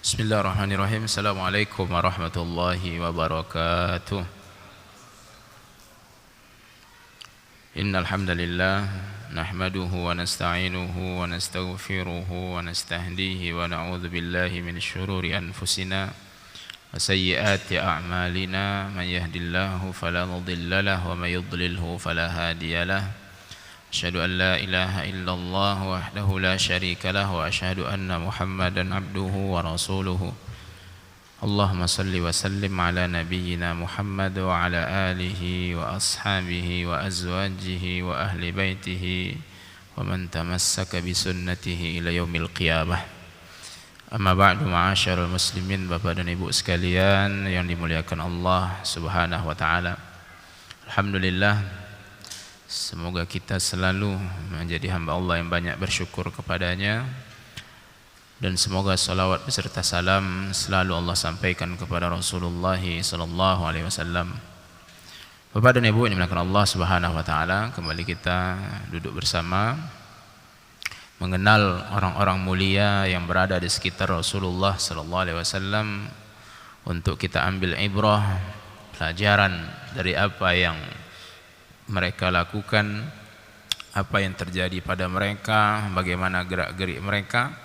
Bismillahirrahmanirrahim. Assalamualaikum warahmatullahi wabarakatuh. Innal hamdalillah nahmaduhu wa nasta'inuhu wa nastaghfiruhu wa nastahdihi wa na'udzu billahi min syururi anfusina wa sayyiati a'malina. Man yahdihillahu fala mudilla lahu wa may yudlilhu fala hadiyalah. Asyhadu an la ilaha illallah wahdahu la syarika lahu wa asyhadu anna Muhammadan abduhu wa rasuluhu. Allahumma salli wa sallim ala nabiyyina Muhammad wa ala alihi wa ashabihi wa azwajihi wa ahli baitihi wa man tamassaka bi sunnatihi ila yaumil qiyamah. Amma ba'du, ma'asyiral muslimin, Bapak dan Ibu sekalian yang dimuliakan Allah Subhanahu wa taala. Alhamdulillah, semoga kita selalu menjadi hamba Allah yang banyak bersyukur kepadanya, dan semoga salawat beserta salam selalu Allah sampaikan kepada Rasulullah sallallahu alaihi wasallam. Bapak dan Ibu yang dimuliakan Allah Subhanahu wa taala, kembali kita duduk bersama mengenal orang-orang mulia yang berada di sekitar Rasulullah sallallahu alaihi wasallam untuk kita ambil ibrah, pelajaran dari apa yang mereka lakukan, apa yang terjadi pada mereka, bagaimana gerak-gerik mereka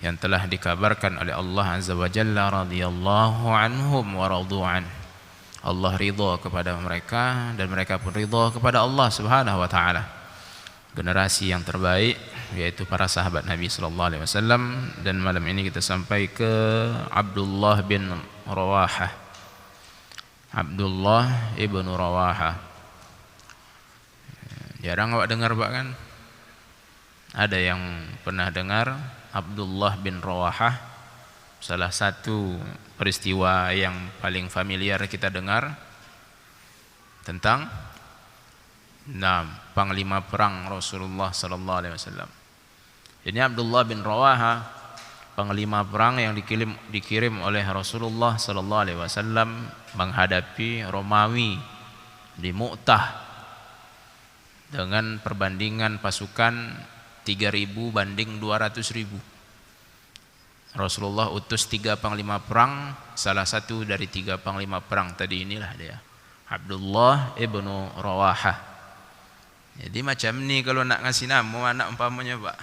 yang telah dikabarkan oleh Allah Azza wa Jalla, radhiyallahu anhum wa radu'an. Allah ridha kepada mereka dan mereka pun ridha kepada Allah Subhanahu wa taala. Generasi yang terbaik yaitu para sahabat Nabi sallallahu alaihi wasallam, dan malam ini kita sampai ke Abdullah bin Rawahah. Abdullah ibn Rawahah. Jarang awak dengar Pak kan? Ada yang pernah dengar Abdullah bin Rawahah? Salah satu peristiwa yang paling familiar kita dengar tentang panglima perang Rasulullah sallallahu alaihi wasallam. Ini Abdullah bin Rawahah, panglima perang yang dikirim oleh Rasulullah sallallahu alaihi wasallam menghadapi Romawi di Mu'tah dengan perbandingan pasukan 3.000 banding 200.000. Rasulullah utus 3 panglima perang, salah satu dari 3 panglima perang tadi inilah dia, Abdullah ibn Rawahah. Jadi macam ni kalau nak ngasih nama anak umpamanya Pak,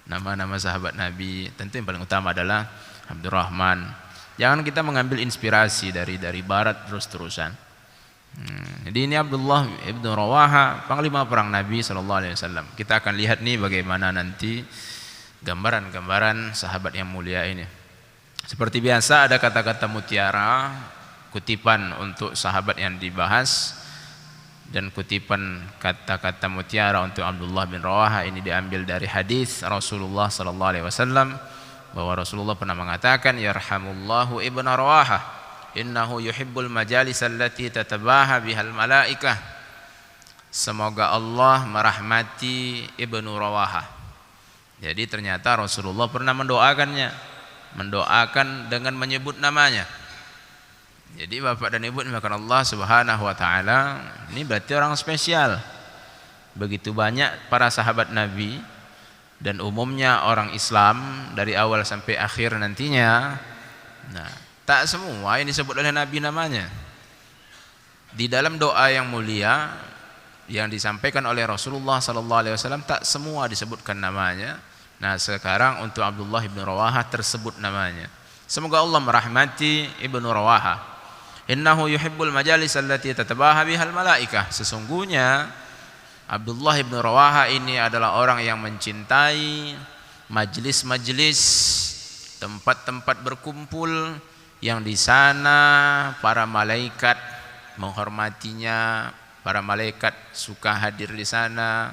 nama-nama sahabat Nabi, tentu yang paling utama adalah Abdurrahman. Jangan kita mengambil inspirasi dari barat terus-terusan. Jadi ini Abdullah ibn Rawahah, panglima perang Nabi sallallahu alaihi wasallam. Kita akan lihat nih bagaimana nanti gambaran-gambaran sahabat yang mulia ini. Seperti biasa ada kata-kata mutiara, kutipan untuk sahabat yang dibahas, dan kutipan kata-kata mutiara untuk Abdullah bin Rawahah ini diambil dari hadis Rasulullah sallallahu alaihi wasallam, bahwa Rasulullah pernah mengatakan, yarhamullahu ibn Rawahah, innahu yuhibbul majalis allati tatabaha bihal malaikah. Semoga Allah merahmati Ibnu Rawahah. Jadi ternyata Rasulullah pernah mendoakan dengan menyebut namanya. Jadi Bapak dan Ibu dimuliakan Allah Subhanahu wa taala, ini berarti orang spesial. Begitu banyak para sahabat Nabi dan umumnya orang Islam dari awal sampai akhir nantinya. Tak semua yang disebut oleh Nabi namanya. Di dalam doa yang mulia yang disampaikan oleh Rasulullah sallallahu alaihi wasallam, tak semua disebutkan namanya. Nah, sekarang untuk Abdullah bin Rawahah tersebut namanya. Semoga Allah merahmati Ibnu Rawahah. Innahu yuhibbul majalis allati tatabaha bihal malaikah. Sesungguhnya Abdullah bin Rawahah ini adalah orang yang mencintai majlis-majlis, tempat-tempat berkumpul yang di sana para malaikat menghormatinya, para malaikat suka hadir di sana,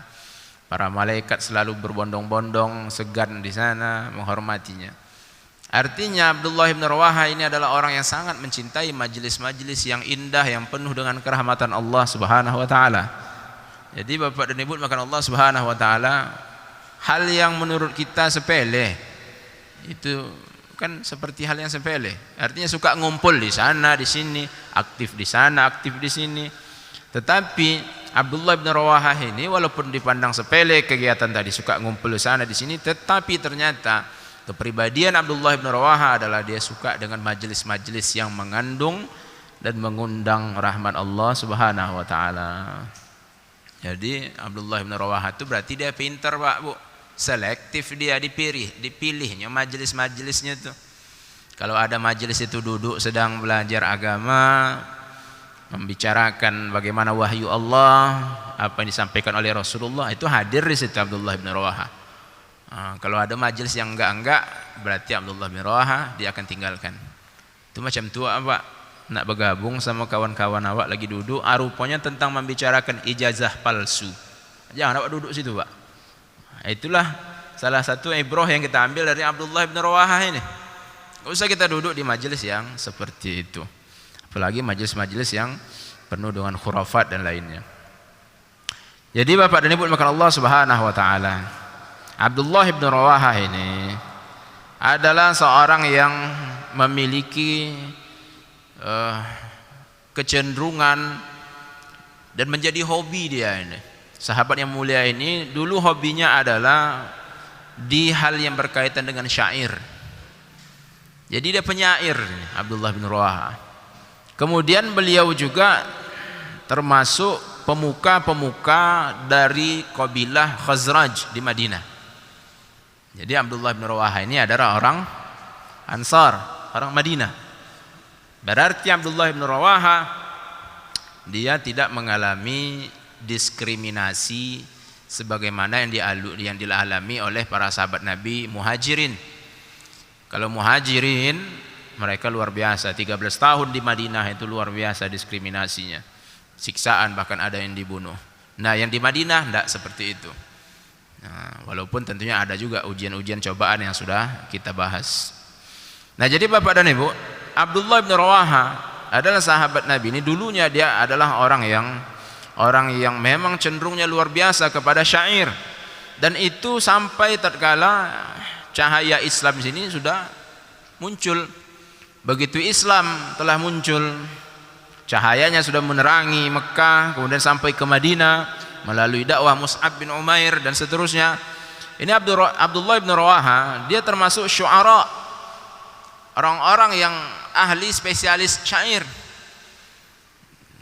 para malaikat selalu berbondong-bondong segan di sana menghormatinya. Artinya Abdullah bin Rawahah ini adalah orang yang sangat mencintai majlis-majlis yang indah, yang penuh dengan kerahmatan Allah Subhanahu wa taala. Jadi Bapak dan Ibu makan Allah Subhanahu wa taala, hal yang menurut kita sepele itu kan seperti hal yang sepele. Artinya suka ngumpul di sana, di sini, aktif di sana, aktif di sini. Tetapi Abdullah bin Rawahah ini walaupun dipandang sepele kegiatan tadi, suka ngumpul di sana di sini, tetapi ternyata kepribadian Abdullah bin Rawaha adalah dia suka dengan majelis-majelis yang mengandung dan mengundang rahmat Allah Subhanahu wa taala. Jadi Abdullah bin Rawaha itu berarti dia pintar, Pak, Bu. Selektif dia dipilihnya majelis-majelisnya tuh. Kalau ada majelis itu duduk sedang belajar agama, membicarakan bagaimana wahyu Allah, apa yang disampaikan oleh Rasulullah, itu hadir di situ Abdullah bin Rawaha. Kalau ada majelis yang enggak, berarti Abdullah bin Rawaha dia akan tinggalkan. Itu macam tua, Pak, nak bergabung sama kawan-kawan awak lagi duduk, rupanya tentang membicarakan ijazah palsu. Jangan awak duduk situ, Pak. Itulah salah satu ibrah yang kita ambil dari Abdullah bin Rawaha ini. Enggak usah kita duduk di majelis yang seperti itu. Apalagi majelis-majelis yang penuh dengan khurafat dan lainnya. Jadi Bapak dan Ibu dimakan Allah Subhanahu wa taala, Abdullah bin Rawaha ini adalah seorang yang memiliki kecenderungan dan menjadi hobi dia ini. Sahabat yang mulia ini dulu hobinya adalah di hal yang berkaitan dengan syair. Jadi dia penyair, Abdullah bin Rawaha. Kemudian beliau juga termasuk pemuka-pemuka dari kabilah Khazraj di Madinah. Jadi Abdullah bin Rawaha ini adalah orang Ansar, orang Madinah. Berarti Abdullah bin Rawaha dia tidak mengalami diskriminasi sebagaimana yang dialami oleh para sahabat Nabi Muhajirin. Kalau Muhajirin mereka luar biasa, 13 tahun di Madinah itu luar biasa diskriminasinya, siksaan, bahkan ada yang dibunuh. Nah yang di Madinah tidak seperti itu. Nah, walaupun tentunya ada juga ujian-ujian cobaan yang sudah kita bahas. Nah jadi Bapak dan Ibu, Abdullah bin Rawaha adalah sahabat Nabi ini. Dulunya dia adalah orang yang memang cenderungnya luar biasa kepada syair, dan itu sampai tatkala cahaya Islam di sini sudah muncul. Begitu Islam telah muncul, cahayanya sudah menerangi Mekah, kemudian sampai ke Madinah melalui dakwah Mus'ab bin Umair dan seterusnya. Ini Abdullah bin Rawaha, dia termasuk syu'ara, orang-orang yang ahli spesialis syair.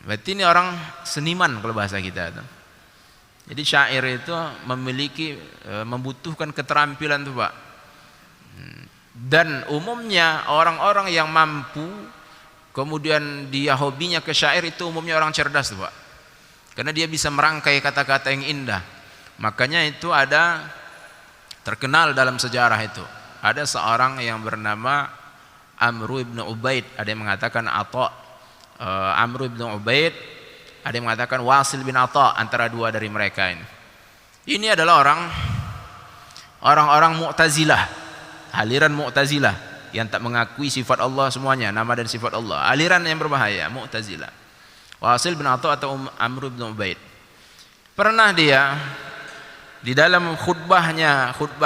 Berarti ini orang seniman kalau bahasa kita itu. Jadi syair itu membutuhkan keterampilan tuh, Pak. Dan umumnya orang-orang yang mampu kemudian dia hobinya ke syair itu umumnya orang cerdas tuh, Pak. Karena dia bisa merangkai kata-kata yang indah. Makanya itu ada terkenal dalam sejarah itu. Ada seorang yang bernama Amr ibn Ubaid, ada yang mengatakan Amr ibn Ubaid, ada yang mengatakan Wasil bin Atha, antara dua dari mereka ini. Ini adalah orang-orang Mu'tazilah, aliran Mu'tazilah yang tak mengakui sifat Allah semuanya, nama dan sifat Allah. Aliran yang berbahaya, Mu'tazilah. Wasil bin Atha atau Amr ibn Ubaid. Pernah dia di dalam khutbah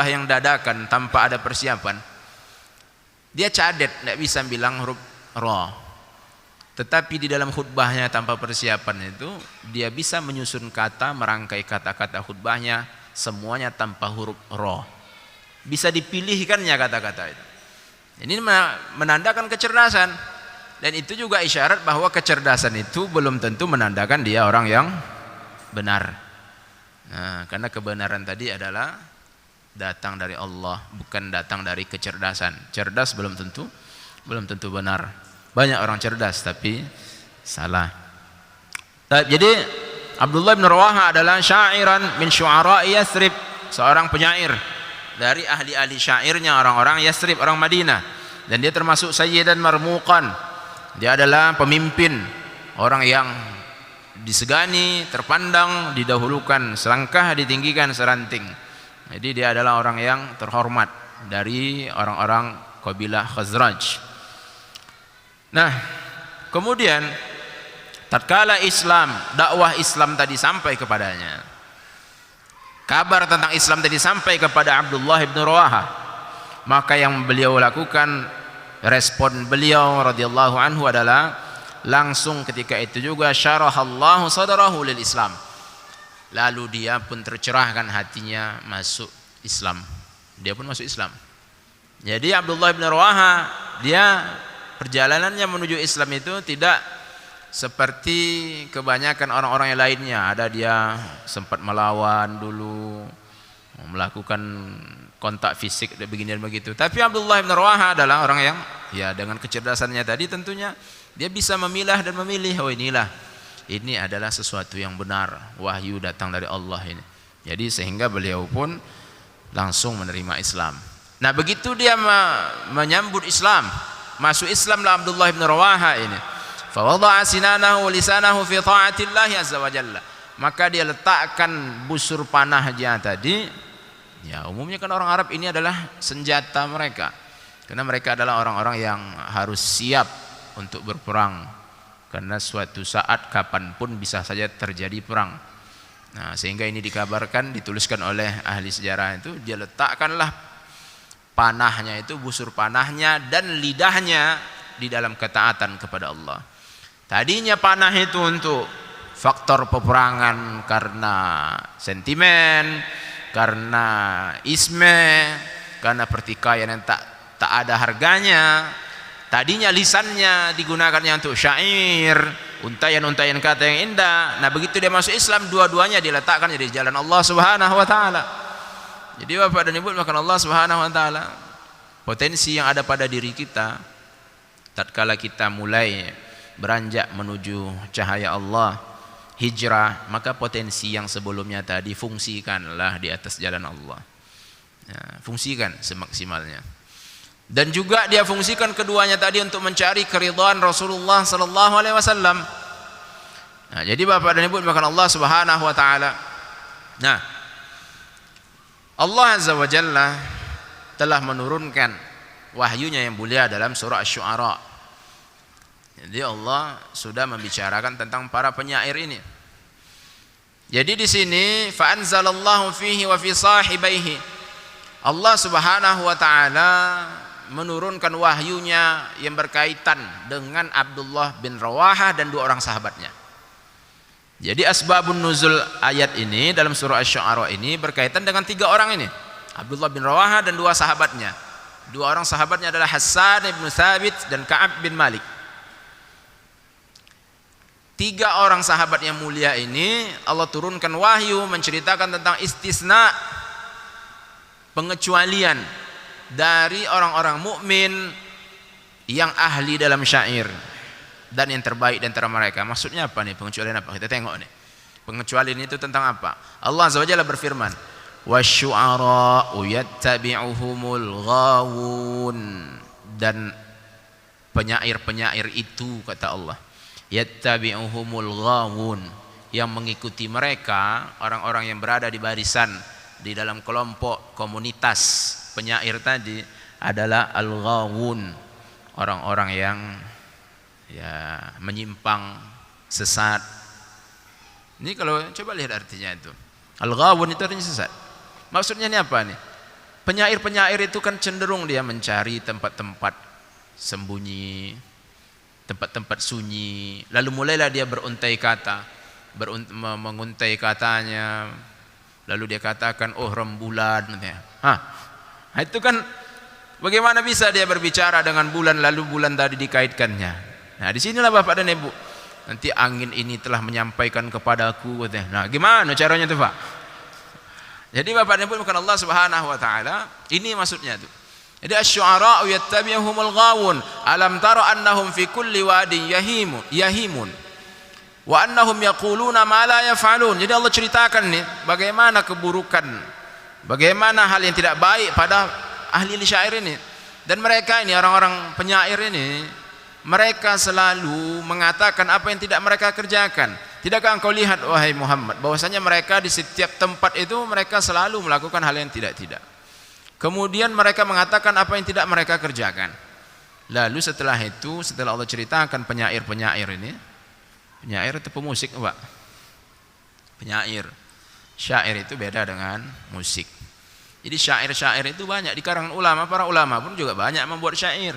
yang dadakan tanpa ada persiapan, dia cadet, tidak bisa bilang huruf ra. Tetapi di dalam khutbahnya tanpa persiapan itu dia bisa menyusun kata, merangkai kata-kata khutbahnya semuanya tanpa huruf ra. Bisa dipilihkannya kata-kata itu. Ini menandakan kecerdasan, dan itu juga isyarat bahwa kecerdasan itu belum tentu menandakan dia orang yang benar. Nah, karena kebenaran tadi adalah datang dari Allah, bukan datang dari kecerdasan. Cerdas belum tentu benar. Banyak orang cerdas tapi salah. Jadi Abdullah bin Rawaha adalah syairan min syu'ara'i Yathrib, seorang penyair dari ahli-ahli syairnya orang-orang Yathrib, orang Madinah. Dan dia termasuk sayyidan marmuqan. Dia adalah pemimpin, orang yang disegani, terpandang, didahulukan selangkah, ditinggikan seranting. Jadi dia adalah orang yang terhormat dari orang-orang kabilah Khazraj. Nah, kemudian tatkala dakwah Islam tadi sampai kepadanya, kabar tentang Islam tadi sampai kepada Abdullah bin Rawaha, maka yang beliau lakukan, respon beliau radhiyallahu anhu adalah langsung ketika itu juga syarahallahu sadrahu lil Islam. Lalu dia pun tercerahkan hatinya masuk Islam. Dia pun masuk Islam. Jadi Abdullah bin Rawaha dia perjalanannya menuju Islam itu tidak seperti kebanyakan orang-orang yang lainnya. Ada dia sempat melawan dulu, melakukan kontak fisik dan begini dan begitu. Tapi Abdullah bin Rawaha adalah orang yang ya dengan kecerdasannya tadi tentunya dia bisa memilah dan memilih, oh ini adalah sesuatu yang benar, wahyu datang dari Allah ini. Jadi sehingga beliau pun langsung menerima Islam. Nah begitu dia menyambut Islam, masuk Islam lah Abdullah bin Rawaha ini. Fa wada'a sinanahu lisanahu fi ta'atillah azza wa jalla. Maka dia letakkan busur panahnya tadi. Ya umumnya kan orang Arab ini adalah senjata mereka. Karena mereka adalah orang-orang yang harus siap untuk berperang. Karena suatu saat kapanpun bisa saja terjadi perang. Nah sehingga ini dikabarkan, dituliskan oleh ahli sejarah itu, dia letakkanlah panahnya itu, busur panahnya dan lidahnya di dalam ketaatan kepada Allah. Tadinya panah itu untuk faktor peperangan karena sentimen, karena isme, karena pertikaian yang tak ada harganya. Tadinya lisannya digunakannya untuk syair, untayan-untayan kata yang indah. Nah begitu dia masuk Islam, dua-duanya diletakkan di jalan Allah Subhanahu wa taala. Jadi Bapak dan Ibu makan Allah Subhanahu wa taala, potensi yang ada pada diri kita tatkala kita mulai beranjak menuju cahaya Allah, hijrah, maka potensi yang sebelumnya tadi fungsikanlah di atas jalan Allah. Ya, fungsikan semaksimalnya. Dan juga dia fungsikan keduanya tadi untuk mencari keridhaan Rasulullah sallallahu alaihi wasallam. Nah, jadi Bapak dan Ibu makan Allah Subhanahu wa taala. Nah, Allah Azza wa Jalla telah menurunkan wahyunya yang mulia dalam surah Asy-Syu'ara. Jadi Allah sudah membicarakan tentang para penyair ini. Jadi di sini fa anzalallahu fihi wa fi sahibaihi. Allah Subhanahu wa taala menurunkan wahyunya yang berkaitan dengan Abdullah bin Rawaha dan dua orang sahabatnya. Jadi asbabun nuzul ayat ini dalam surah Asy-Syu'ara ini berkaitan dengan tiga orang ini, Abdullah bin Rawaha dan dua sahabatnya. Dua orang sahabatnya adalah Hassan ibn Thabit dan Ka'ab bin Malik. Tiga orang sahabat yang mulia ini Allah turunkan wahyu menceritakan tentang istisna, pengecualian dari orang-orang mukmin yang ahli dalam syair dan yang terbaik di antara mereka. Maksudnya apa nih pengecualian apa? Kita tengok nih. Pengecualian itu tentang apa? Allah Azza wa Jalla berfirman, "Wasyu'ara'u yattabi'uhumul ghawun." Dan penyair-penyair itu kata Allah, yattabi'uhumul ghawun, yang mengikuti mereka orang-orang yang berada di barisan di dalam kelompok komunitas penyair tadi adalah al-ghawun, orang-orang yang ya menyimpang, sesat. Ini kalau coba lihat artinya itu, al-ghawun itu artinya sesat. Maksudnya ini apa nih? Penyair-penyair itu kan cenderung dia mencari tempat-tempat sembunyi, tempat-tempat sunyi, lalu mulailah dia beruntai kata, menguntai katanya, lalu dia katakan oh rembulan. Itu kan bagaimana bisa dia berbicara dengan bulan lalu bulan tadi dikaitkannya. Nah disinilah Bapak dan Ibu, nanti angin ini telah menyampaikan kepadaku. Nah gimana caranya itu Pak? Jadi Bapak dan Ibu bukan Allah Subhanahu wa taala, ini maksudnya itu. Jadi asy-syu'ara'u yattabi'uhumul ghawun alam tara annahum fi kulli wadin yahimun wa annahum yaquluna ma la yaf'alun. Jadi Allah ceritakan nih bagaimana keburukan, bagaimana hal yang tidak baik pada ahli syair ini. Dan mereka ini orang-orang penyair ini, mereka selalu mengatakan apa yang tidak mereka kerjakan. Tidakkah engkau lihat wahai Muhammad bahwasanya mereka di setiap tempat itu mereka selalu melakukan hal yang tidak-tidak. Kemudian mereka mengatakan apa yang tidak mereka kerjakan. Lalu setelah itu, setelah Allah ceritakan penyair-penyair ini, penyair itu pemusik Pak. Penyair, syair itu beda dengan musik. Jadi syair-syair itu banyak di kalangan ulama, para ulama pun juga banyak membuat syair.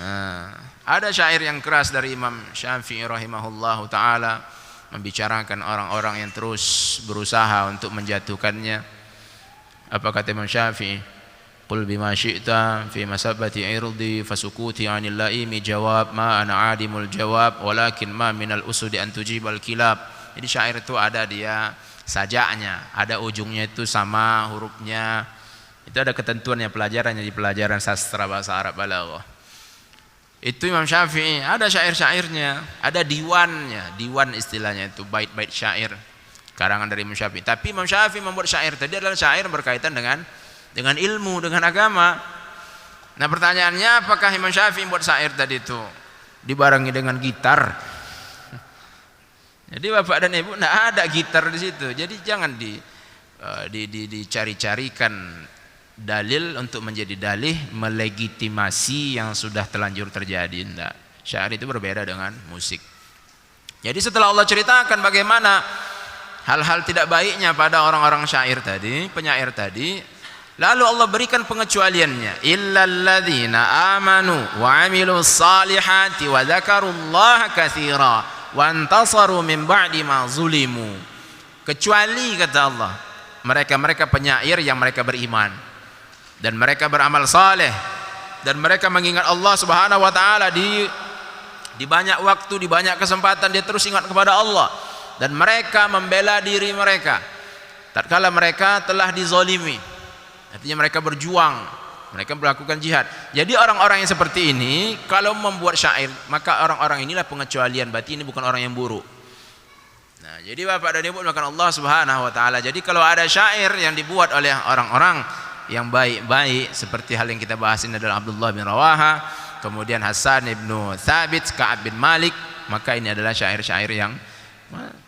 Nah, ada syair yang keras dari Imam Syafi'i rahimahullahu taala membicarakan orang-orang yang terus berusaha untuk menjatuhkannya. Apa kata Imam Syafi'i? qul bima syi'ta fi masabati irdi fasukuti 'anil laimi jawab ma ana 'adimul jawab walakin ma minal usudi an tujibal kilab. Jadi syair itu ada dia sajaknya, ada ujungnya itu sama hurufnya. Itu ada ketentuannya, pelajarannya di pelajaran sastra bahasa Arab balaghah. Itu Imam Syafi'i, ada syair-syairnya, ada diwannya, diwan istilahnya itu, bait-bait syair karangan dari Imam Syafi'i. Tapi Imam Syafi'i membuat syair tadi adalah syair berkaitan dengan ilmu, dengan agama. Nah pertanyaannya, apakah Imam Syafi'i membuat syair tadi itu dibarengi dengan gitar? Jadi Bapak dan Ibu, tidak ada gitar di situ. Jadi jangan dicari-carikan dalil untuk menjadi dalih melegitimasi yang sudah terlanjur terjadi. Tidak. Syair itu berbeda dengan musik. Jadi setelah Allah ceritakan bagaimana hal-hal tidak baiknya pada orang-orang syair tadi, penyair tadi, lalu Allah berikan pengecualiannya, illalladzina amanu wa amilus salihati wa dzakarullaha katsira wa antasaru min ba'di ma zulimu. Kecuali kata Allah, mereka penyair yang mereka beriman dan mereka beramal saleh dan mereka mengingat Allah Subhanahu wa taala di banyak waktu, di banyak kesempatan dia terus ingat kepada Allah, dan mereka membela diri mereka tatkala mereka telah dizalimi. Artinya mereka berjuang, mereka melakukan jihad. Jadi orang-orang yang seperti ini kalau membuat syair, maka orang-orang inilah pengecualian, berarti ini bukan orang yang buruk. Nah, jadi Bapak dan Ibu melakukan Allah Subhanahu wa taala. Jadi kalau ada syair yang dibuat oleh orang-orang yang baik-baik seperti hal yang kita bahas ini adalah Abdullah bin Rawaha, kemudian Hasan ibnu Thabit, Ka'ab bin Malik, maka ini adalah syair-syair yang,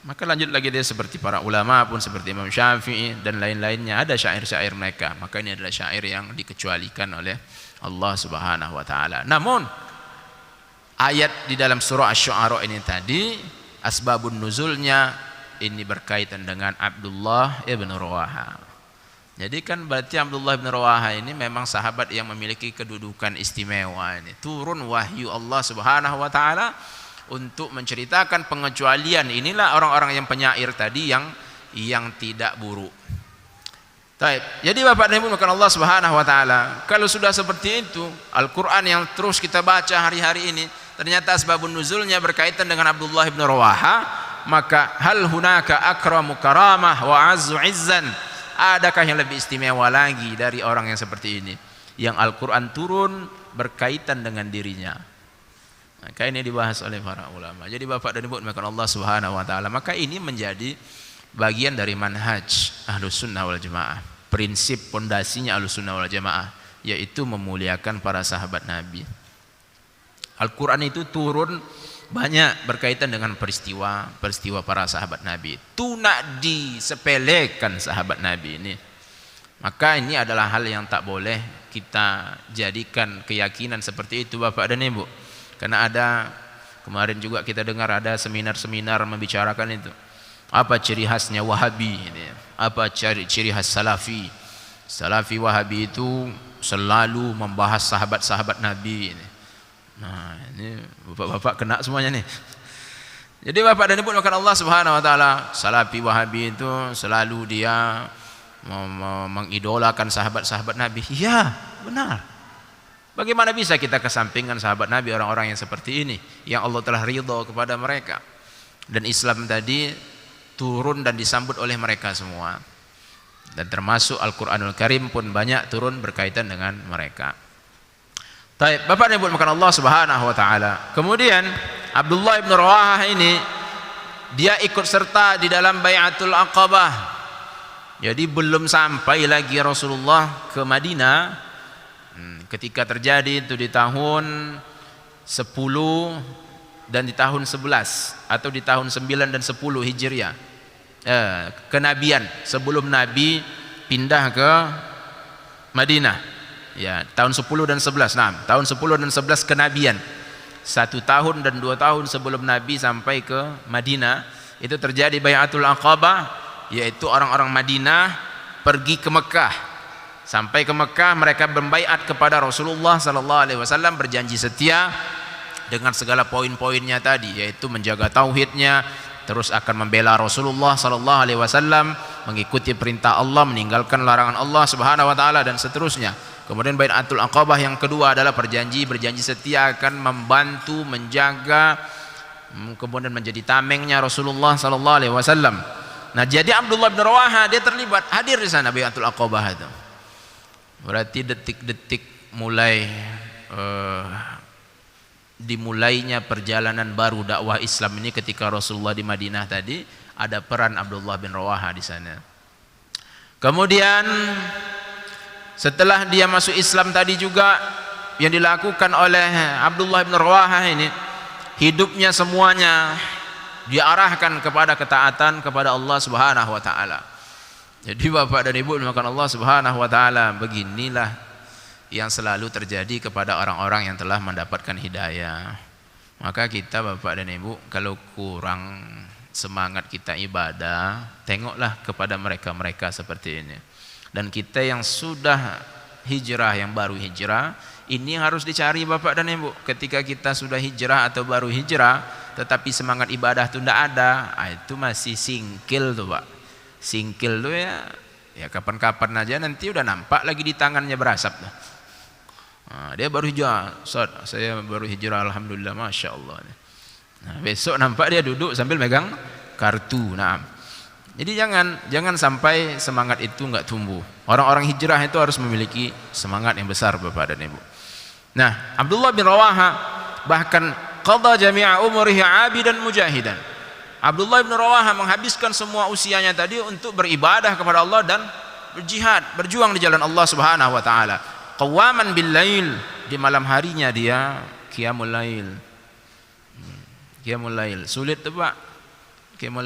maka lanjut lagi dia seperti para ulama pun seperti Imam Syafi'i dan lain-lainnya, ada syair-syair mereka, maka ini adalah syair yang dikecualikan oleh Allah Subhanahu wa taala. Namun ayat di dalam surah Asy-Syu'ara ini tadi, asbabun nuzulnya ini berkaitan dengan Abdullah ibn Rawaha. Jadi kan berarti Abdullah bin Rawaha ini memang sahabat yang memiliki kedudukan istimewa. Ini turun wahyu Allah Subhanahu wa taala untuk menceritakan pengecualian. Inilah orang-orang yang penyair tadi yang tidak buruk. Baik. Jadi Bapak dan Ibu maka Allah Subhanahu wa taala, kalau sudah seperti itu, Al-Qur'an yang terus kita baca hari-hari ini ternyata asbabun nuzulnya berkaitan dengan Abdullah bin Rawaha, maka hal hunaka akramu karamah wa azzu izzan. Adakah yang lebih istimewa lagi dari orang yang seperti ini, yang Al-Quran turun berkaitan dengan dirinya? Maka ini dibahas oleh para ulama. Jadi Bapak dan Ibu dimuliakan Allah Subhanahu wa taala, maka ini menjadi bagian dari manhaj Ahlus Sunnah wal Jamaah, prinsip pondasinya Ahlus Sunnah wal Jamaah, yaitu memuliakan para sahabat Nabi. Al-Quran itu turun banyak berkaitan dengan peristiwa para sahabat Nabi. Itu nak disepelekan sahabat Nabi ini. Maka ini adalah hal yang tak boleh kita jadikan keyakinan seperti itu Bapak dan Ibu. Karena ada, kemarin juga kita dengar ada seminar-seminar membicarakan itu. Apa ciri khasnya Wahabi ini? Apa ciri khas Salafi? Salafi Wahabi itu selalu membahas sahabat-sahabat Nabi ini. Nah, ini bapak-bapak kena semuanya nih. Jadi Bapak dan Ibu maka Allah Subhanahu wa taala, Salafi Wahabi itu selalu dia mengidolakan sahabat-sahabat Nabi. Ya, benar. Bagaimana bisa kita kesampingkan sahabat Nabi, orang-orang yang seperti ini, yang Allah telah ridha kepada mereka, dan Islam tadi turun dan disambut oleh mereka semua, dan termasuk Al-Quranul Karim pun banyak turun berkaitan dengan mereka. Baik, Bapak dan Ibu makan Allah Subhanahu wa taala. Kemudian Abdullah bin Rawaha ini dia ikut serta di dalam Bai'atul Aqabah. Jadi belum sampai lagi Rasulullah ke Madinah ketika terjadi itu di tahun 10 dan di tahun 11 atau di tahun 9 dan 10 Hijriah. Kenabian sebelum Nabi pindah ke Madinah. Ya, tahun 10 dan 11. Nah, tahun 10 dan 11 kenabian. 1 tahun dan 2 tahun sebelum Nabi sampai ke Madinah, itu terjadi Bai'atul Aqabah, yaitu orang-orang Madinah pergi ke Mekah. Sampai ke Mekah mereka berbaiat kepada Rasulullah sallallahu alaihi wasallam, berjanji setia dengan segala poin-poinnya tadi, yaitu menjaga tauhidnya, terus akan membela Rasulullah sallallahu alaihi wasallam, mengikuti perintah Allah, meninggalkan larangan Allah Subhanahu wa taala dan seterusnya. Kemudian Bai'atul Aqabah yang kedua adalah berjanji setia akan membantu, menjaga, kemudian menjadi tamengnya Rasulullah sallallahu alaihi wasallam. Nah, jadi Abdullah bin Rawaha dia terlibat, hadir di sana Bai'atul Aqabah itu. Berarti detik-detik mulai dimulainya perjalanan baru dakwah Islam ini ketika Rasulullah di Madinah tadi, ada peran Abdullah bin Rawaha di sana. Kemudian setelah dia masuk Islam tadi juga yang dilakukan oleh Abdullah bin Rawaha ini, hidupnya semuanya diarahkan kepada ketaatan kepada Allah Subhanahu wa taala. Jadi Bapak dan Ibu dimakan Allah Subhanahu wa taala, beginilah yang selalu terjadi kepada orang-orang yang telah mendapatkan hidayah. Maka kita Bapak dan Ibu, kalau kurang semangat kita ibadah, tengoklah kepada mereka-mereka seperti ini. Dan kita yang sudah hijrah, yang baru hijrah, ini harus dicari Bapak dan Ibu. Ketika kita sudah hijrah atau baru hijrah tetapi semangat ibadah itu tidak ada, itu masih singkil tuh Pak. Singkil tuh ya kapan-kapan aja, nanti udah nampak lagi di tangannya berasap tuh. Nah, dia baru hijrah, saya baru hijrah alhamdulillah, masya Allah. Nah, besok nampak dia duduk sambil megang kartu. Nah, jadi jangan sampai semangat itu nggak tumbuh. Orang-orang hijrah itu harus memiliki semangat yang besar Bapak dan Ibu. Nah, Abdullah bin Rawaha bahkan qada jami'a umrihi 'abidan mujahidan. Abdullah bin Rawaha menghabiskan semua usianya tadi untuk beribadah kepada Allah dan berjihad, berjuang di jalan Allah Subhanahu wa taala. Qawaman bil lail, di malam harinya dia qiyamul lail. Qiyamul lail sulit tuh Pak. Qiyamul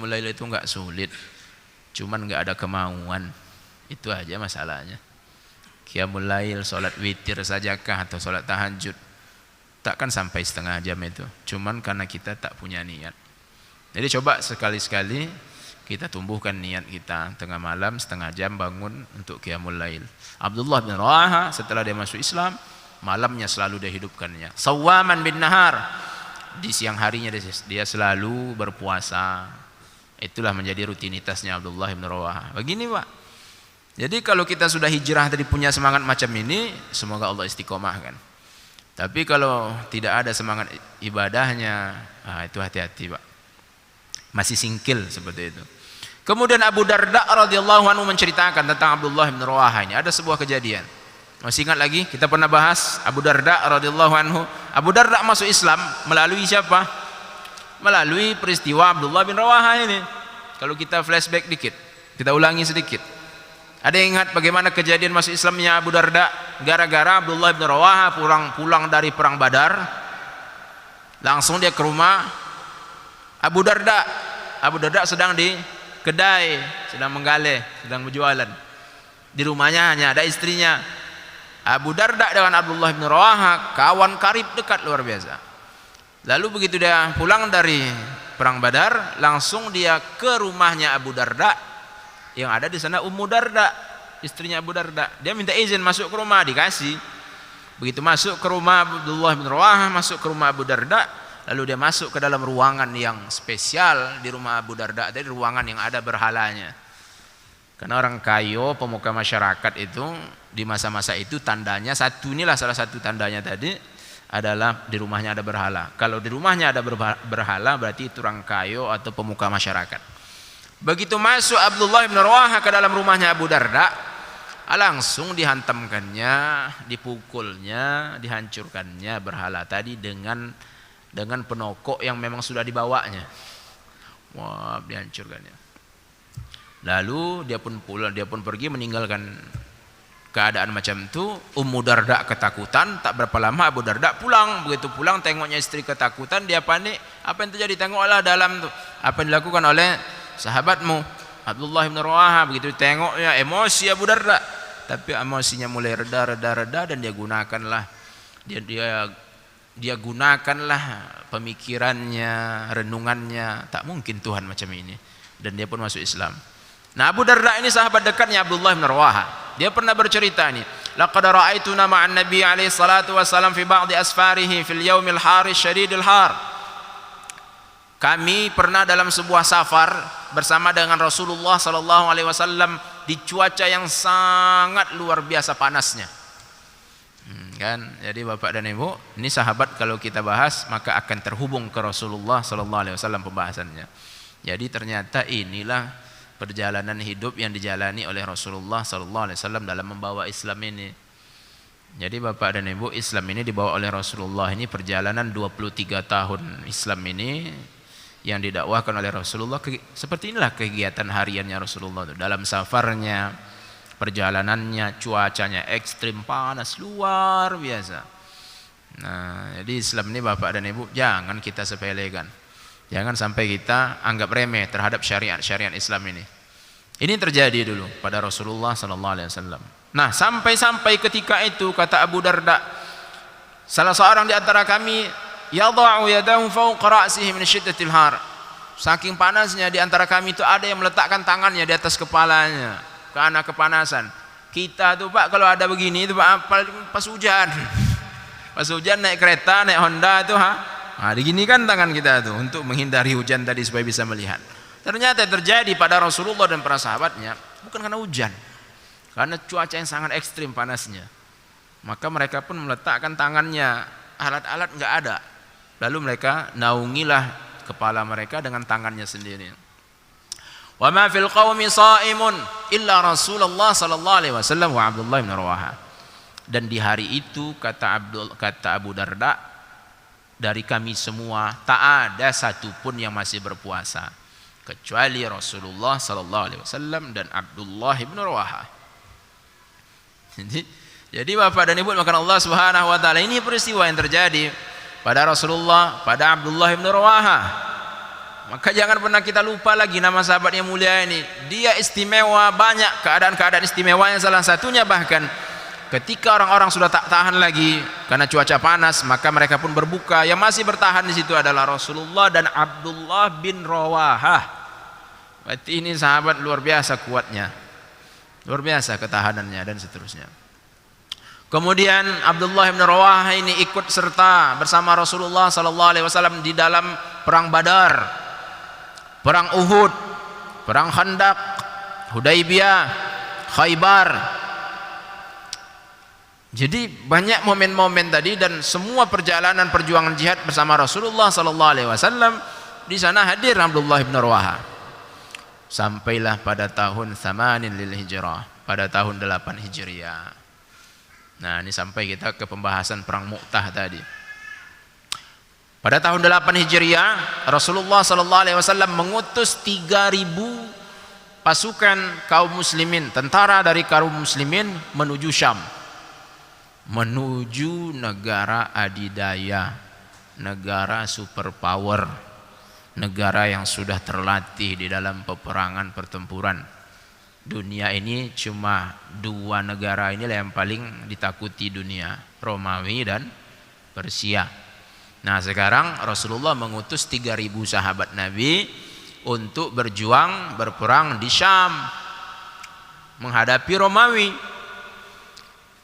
lail itu enggak sulit. Cuman enggak ada kemauan. Itu aja masalahnya. Qiyamul lail, salat witir sajakah atau salat tahajud, takkan sampai setengah jam itu. Cuman karena kita tak punya niat. Jadi coba sekali-sekali kita tumbuhkan niat kita, tengah malam setengah jam bangun untuk qiyamul lail. Abdullah bin Rawaha setelah dia masuk Islam, malamnya selalu dia hidupkannya. Sawwaman bin nahar, di siang harinya dia selalu berpuasa. Itulah menjadi rutinitasnya Abdullah bin Rawaha. Begini Pak. Jadi kalau kita sudah hijrah tadi punya semangat macam ini, semoga Allah istiqomahkan. Tapi kalau tidak ada semangat ibadahnya, itu hati-hati Pak. Masih singkil seperti itu. Kemudian Abu Darda radhiyallahu anhu menceritakan tentang Abdullah bin Rawaha ini. Ada sebuah kejadian. Masih ingat lagi? Kita pernah bahas Abu Darda radhiyallahu anhu. Abu Darda masuk Islam melalui siapa? Melalui peristiwa Abdullah bin Rawaha ini. Kalau kita flashback dikit, kita ulangi sedikit. Ada yang ingat bagaimana kejadian masuk Islamnya Abu Darda? Gara-gara Abdullah bin Rawaha pulang dari perang Badar, langsung dia ke rumah Abu Darda. Abu Darda sedang di kedai, sedang menggaleh, sedang berjualan. Di rumahnya hanya ada istrinya. Abu Darda dengan Abdullah bin Rawaha kawan karib dekat luar biasa. Lalu begitu dia pulang dari perang Badar, langsung dia ke rumahnya Abu Darda. Yang ada di sana Ummu Darda, istrinya Abu Darda. Dia minta izin masuk ke rumah, dikasih. Begitu masuk ke rumah Abdullah bin Rawaha, masuk ke rumah Abu Darda, lalu dia masuk ke dalam ruangan yang spesial di rumah Abu Darda, dari ruangan yang ada berhalanya. Karena orang kayo, pemuka masyarakat itu di masa-masa itu tandanya satu, inilah salah satu tandanya tadi adalah di rumahnya ada berhala. Kalau di rumahnya ada berhala berarti itu orang kayo atau pemuka masyarakat. Begitu masuk Abdullah bin Rawaha ke dalam rumahnya Abu Darda, langsung dihantamkannya, dipukulnya, dihancurkannya berhala tadi dengan penokok yang memang sudah dibawanya. Wah, dihancurkannya. Lalu dia pun pergi meninggalkan keadaan macam itu. Ummu Darda ketakutan, tak berapa lama Abu Darda pulang. Begitu pulang tengoknya istri ketakutan, dia panik. Apa yang terjadi? Tengoklah dalam tuh. Apa yang dilakukan oleh sahabatmu Abdullah bin Rawaha. Begitu tengoknya emosi Abu Darda. Tapi emosinya mulai reda dan dia gunakanlah dia gunakanlah pemikirannya, renungannya. Tak mungkin Tuhan macam ini. Dan dia pun masuk Islam. Nah, Abu Darda ini sahabat dekatnya Abdullah bin Rawaha. Dia pernah bercerita ini, laqad ra'aituna ma'an nabi alaihi salatu wasalam fi ba'di asfarihi fil yaumil haris syadidil har. Kami pernah dalam sebuah safar bersama dengan Rasulullah sallallahu alaihi wasallam di cuaca yang sangat luar biasa panasnya. Kan? Jadi Bapak dan Ibu, ini sahabat kalau kita bahas maka akan terhubung ke Rasulullah sallallahu alaihi wasallam pembahasannya. Jadi ternyata inilah perjalanan hidup yang dijalani oleh Rasulullah sallallahu alaihi wasallam dalam membawa Islam ini. Jadi Bapak dan Ibu, Islam ini dibawa oleh Rasulullah ini perjalanan 23 tahun Islam ini yang didakwahkan oleh Rasulullah. Seperti inilah kegiatan hariannya Rasulullah itu. Dalam safarnya, perjalanannya, cuacanya ekstrim panas luar biasa. Nah, jadi Islam ini Bapak dan Ibu jangan kita sepelekan. Jangan sampai kita anggap remeh terhadap syariat-syariat Islam ini. Ini terjadi dulu pada Rasulullah sallallahu alaihi wasallam. Nah, sampai-sampai ketika itu kata Abu Darda, salah seorang di antara kami yadha'u yadahu fawqa ra'sihi min syiddatil har. Saking panasnya di antara kami itu ada yang meletakkan tangannya di atas kepalanya karena kepanasan. Kita tuh Pak kalau ada begini itu Pak pas hujan. Pas hujan naik kereta, naik Honda itu diginikan tangan kita tuh untuk menghindari hujan tadi supaya bisa melihat. Ternyata terjadi pada Rasulullah dan para sahabatnya bukan karena hujan, karena cuaca yang sangat ekstrim panasnya. Maka mereka pun meletakkan tangannya, alat-alat enggak ada. Lalu mereka naungilah kepala mereka dengan tangannya sendiri. Wa ma fil qaumi shaimun illa Rasulullah sallallahu alaihi wasallam wa Abdullah bin Rawaha. Dan di hari itu kata Abu Darda, dari kami semua tak ada satupun yang masih berpuasa kecuali Rasulullah sallallahu alaihi wasallam dan Abdullah bin Rawaha. Jadi Bapak dan Ibu makan Allah Subhanahu wa taala, ini peristiwa yang terjadi pada Rasulullah, pada Abdullah bin Rawaha. Maka jangan pernah kita lupa lagi nama sahabat yang mulia ini. Dia istimewa, banyak keadaan-keadaan istimewanya, salah satunya bahkan ketika orang-orang sudah tak tahan lagi karena cuaca panas, maka mereka pun berbuka. Yang masih bertahan di situ adalah Rasulullah dan Abdullah bin Rawaha. Berarti ini sahabat luar biasa kuatnya, luar biasa ketahanannya dan seterusnya. Kemudian Abdullah bin Rawaha ini ikut serta bersama Rasulullah sallallahu alaihi wasallam di dalam perang Badar, perang Uhud, perang Khandaq, Hudaybiyah, Khaybar. Jadi banyak momen-momen tadi, dan semua perjalanan perjuangan jihad bersama Rasulullah sallallahu alaihi wasallam di sana hadir Abdullah bin Rawaha. Sampailah pada tahun 8 lil hijrah, pada tahun 8 Hijriah. Nah, ini sampai kita ke pembahasan perang Mu'tah tadi. Pada tahun 8 Hijriah, Rasulullah sallallahu alaihi wasallam mengutus 3.000 pasukan kaum muslimin, tentara dari kaum muslimin menuju Syam, menuju negara adidaya, negara superpower, negara yang sudah terlatih di dalam peperangan pertempuran. Dunia ini cuma 2 negara inilah yang paling ditakuti dunia, Romawi dan Persia. Nah, sekarang Rasulullah mengutus 3.000 sahabat Nabi untuk berjuang, berperang di Syam menghadapi Romawi.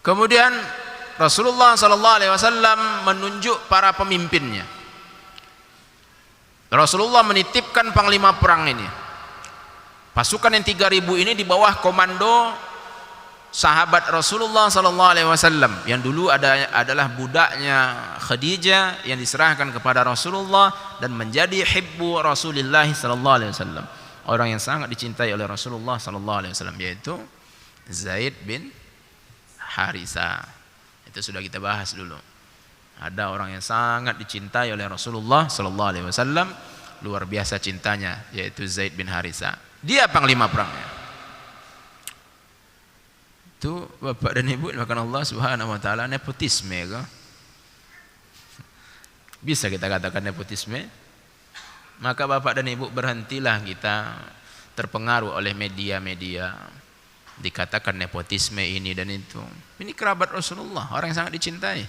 Kemudian Rasulullah sallallahu alaihi wasallam menunjuk para pemimpinnya. Rasulullah menitipkan panglima perang ini. Pasukan yang 3.000 ini di bawah komando sahabat Rasulullah sallallahu alaihi wasallam yang dulu adalah budaknya Khadijah yang diserahkan kepada Rasulullah dan menjadi hibbu Rasulullah sallallahu alaihi wasallam. Orang yang sangat dicintai oleh Rasulullah sallallahu alaihi wasallam, yaitu Zaid bin Haritha. Itu sudah kita bahas dulu. Ada orang yang sangat dicintai oleh Rasulullah sallallahu alaihi wasallam, luar biasa cintanya, yaitu Zaid bin Haritha. Dia panglima perangnya. Itu Bapak dan Ibu dimakan Allah Subhanahu wa taala, nepotisme ke? Bisa kita katakan nepotisme? Maka Bapak dan Ibu berhentilah kita terpengaruh oleh media-media, dikatakan nepotisme ini dan itu. Ini kerabat Rasulullah, orang yang sangat dicintai.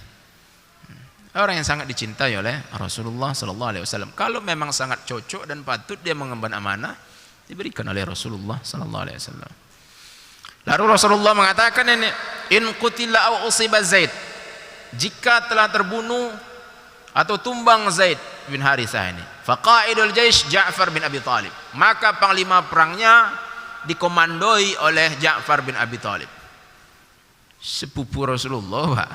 Orang yang sangat dicintai oleh Rasulullah sallallahu alaihi wasallam. Kalau memang sangat cocok dan patut dia mengemban amanah, diberikan oleh Rasulullah sallallahu alaihi wasallam. Lalu Rasulullah mengatakan ini, in qutila aw usiba Zaid, jika telah terbunuh atau tumbang Zaid bin Harithah ini, faqaidul jaish Ja'far bin Abi Thalib, maka panglima perangnya dikomandoi oleh Ja'far bin Abi Thalib. Sepupu Rasulullah, Pak.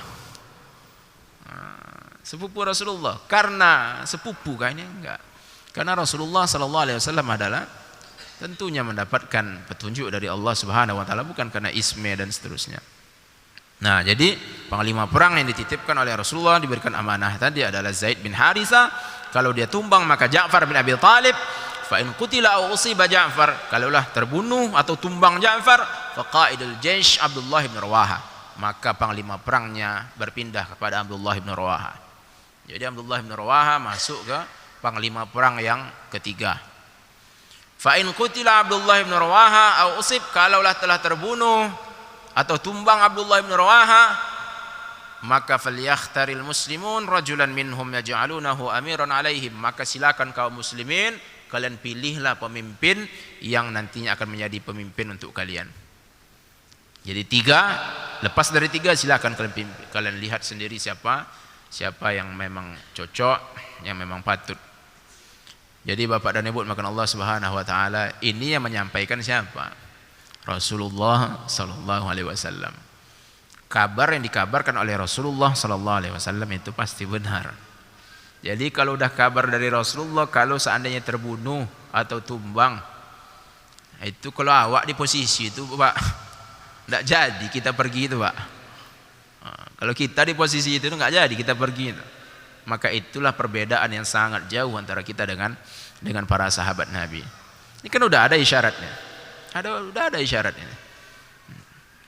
Sepupu Rasulullah. Karena sepupu kayaknya enggak. Karena Rasulullah sallallahu alaihi wasallam adalah tentunya mendapatkan petunjuk dari Allah Subhanahu wa taala, bukan karena isme dan seterusnya. Nah, jadi panglima perang yang dititipkan oleh Rasulullah, diberikan amanah tadi adalah Zaid bin Haritha. Kalau dia tumbang maka Ja'far bin Abi Thalib. Fa in qutila aw usiba Ja'far, kalaulah terbunuh atau tumbang Ja'far, fa qaidul jaish Abdullah bin Rawaha, maka panglima perangnya berpindah kepada Abdullah bin Rawaha. Jadi Abdullah bin Rawaha masuk ke panglima perang yang ketiga. Fa in qutila Abdullah bin Rawaha aw usib, kalaulah telah terbunuh atau tumbang Abdullah bin Rawaha, maka falyakhtaril muslimun rajulan minhum yaj'alunahu amiran alaihim, maka silakan kaum muslimin, kalian pilihlah pemimpin yang nantinya akan menjadi pemimpin untuk kalian. Jadi 3, lepas dari 3 silakan kalian lihat sendiri siapa yang memang cocok, yang memang patut. Jadi Bapak dan Ibu makan Allah Subhanahu wa taala, ini yang menyampaikan siapa? Rasulullah sallallahu alaihi wasallam. Kabar yang dikabarkan oleh Rasulullah sallallahu alaihi wasallam itu pasti benar. Jadi kalau udah kabar dari Rasulullah, kalau seandainya terbunuh atau tumbang, itu kalau awak di posisi itu, Pak, tidak jadi kita pergi itu, Pak. Kalau kita di posisi itu enggak jadi kita pergi itu. Maka itulah perbedaan yang sangat jauh antara kita dengan para sahabat Nabi. Ini kan udah ada isyaratnya. Udah ada isyaratnya.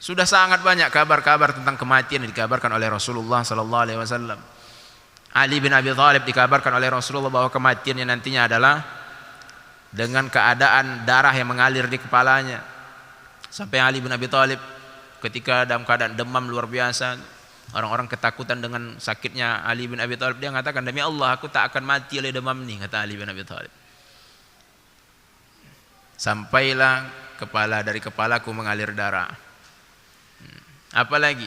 Sudah sangat banyak kabar-kabar tentang kematian yang dikabarkan oleh Rasulullah sallallahu alaihi wasallam. Ali bin Abi Thalib dikabarkan oleh Rasulullah bahwa kematiannya nantinya adalah dengan keadaan darah yang mengalir di kepalanya. Sampai Ali bin Abi Thalib ketika dalam keadaan demam luar biasa, orang-orang ketakutan dengan sakitnya Ali bin Abi Thalib, dia mengatakan, demi Allah aku tak akan mati oleh demam ini, kata Ali bin Abi Thalib. Sampailah dari kepalaku mengalir darah. Apalagi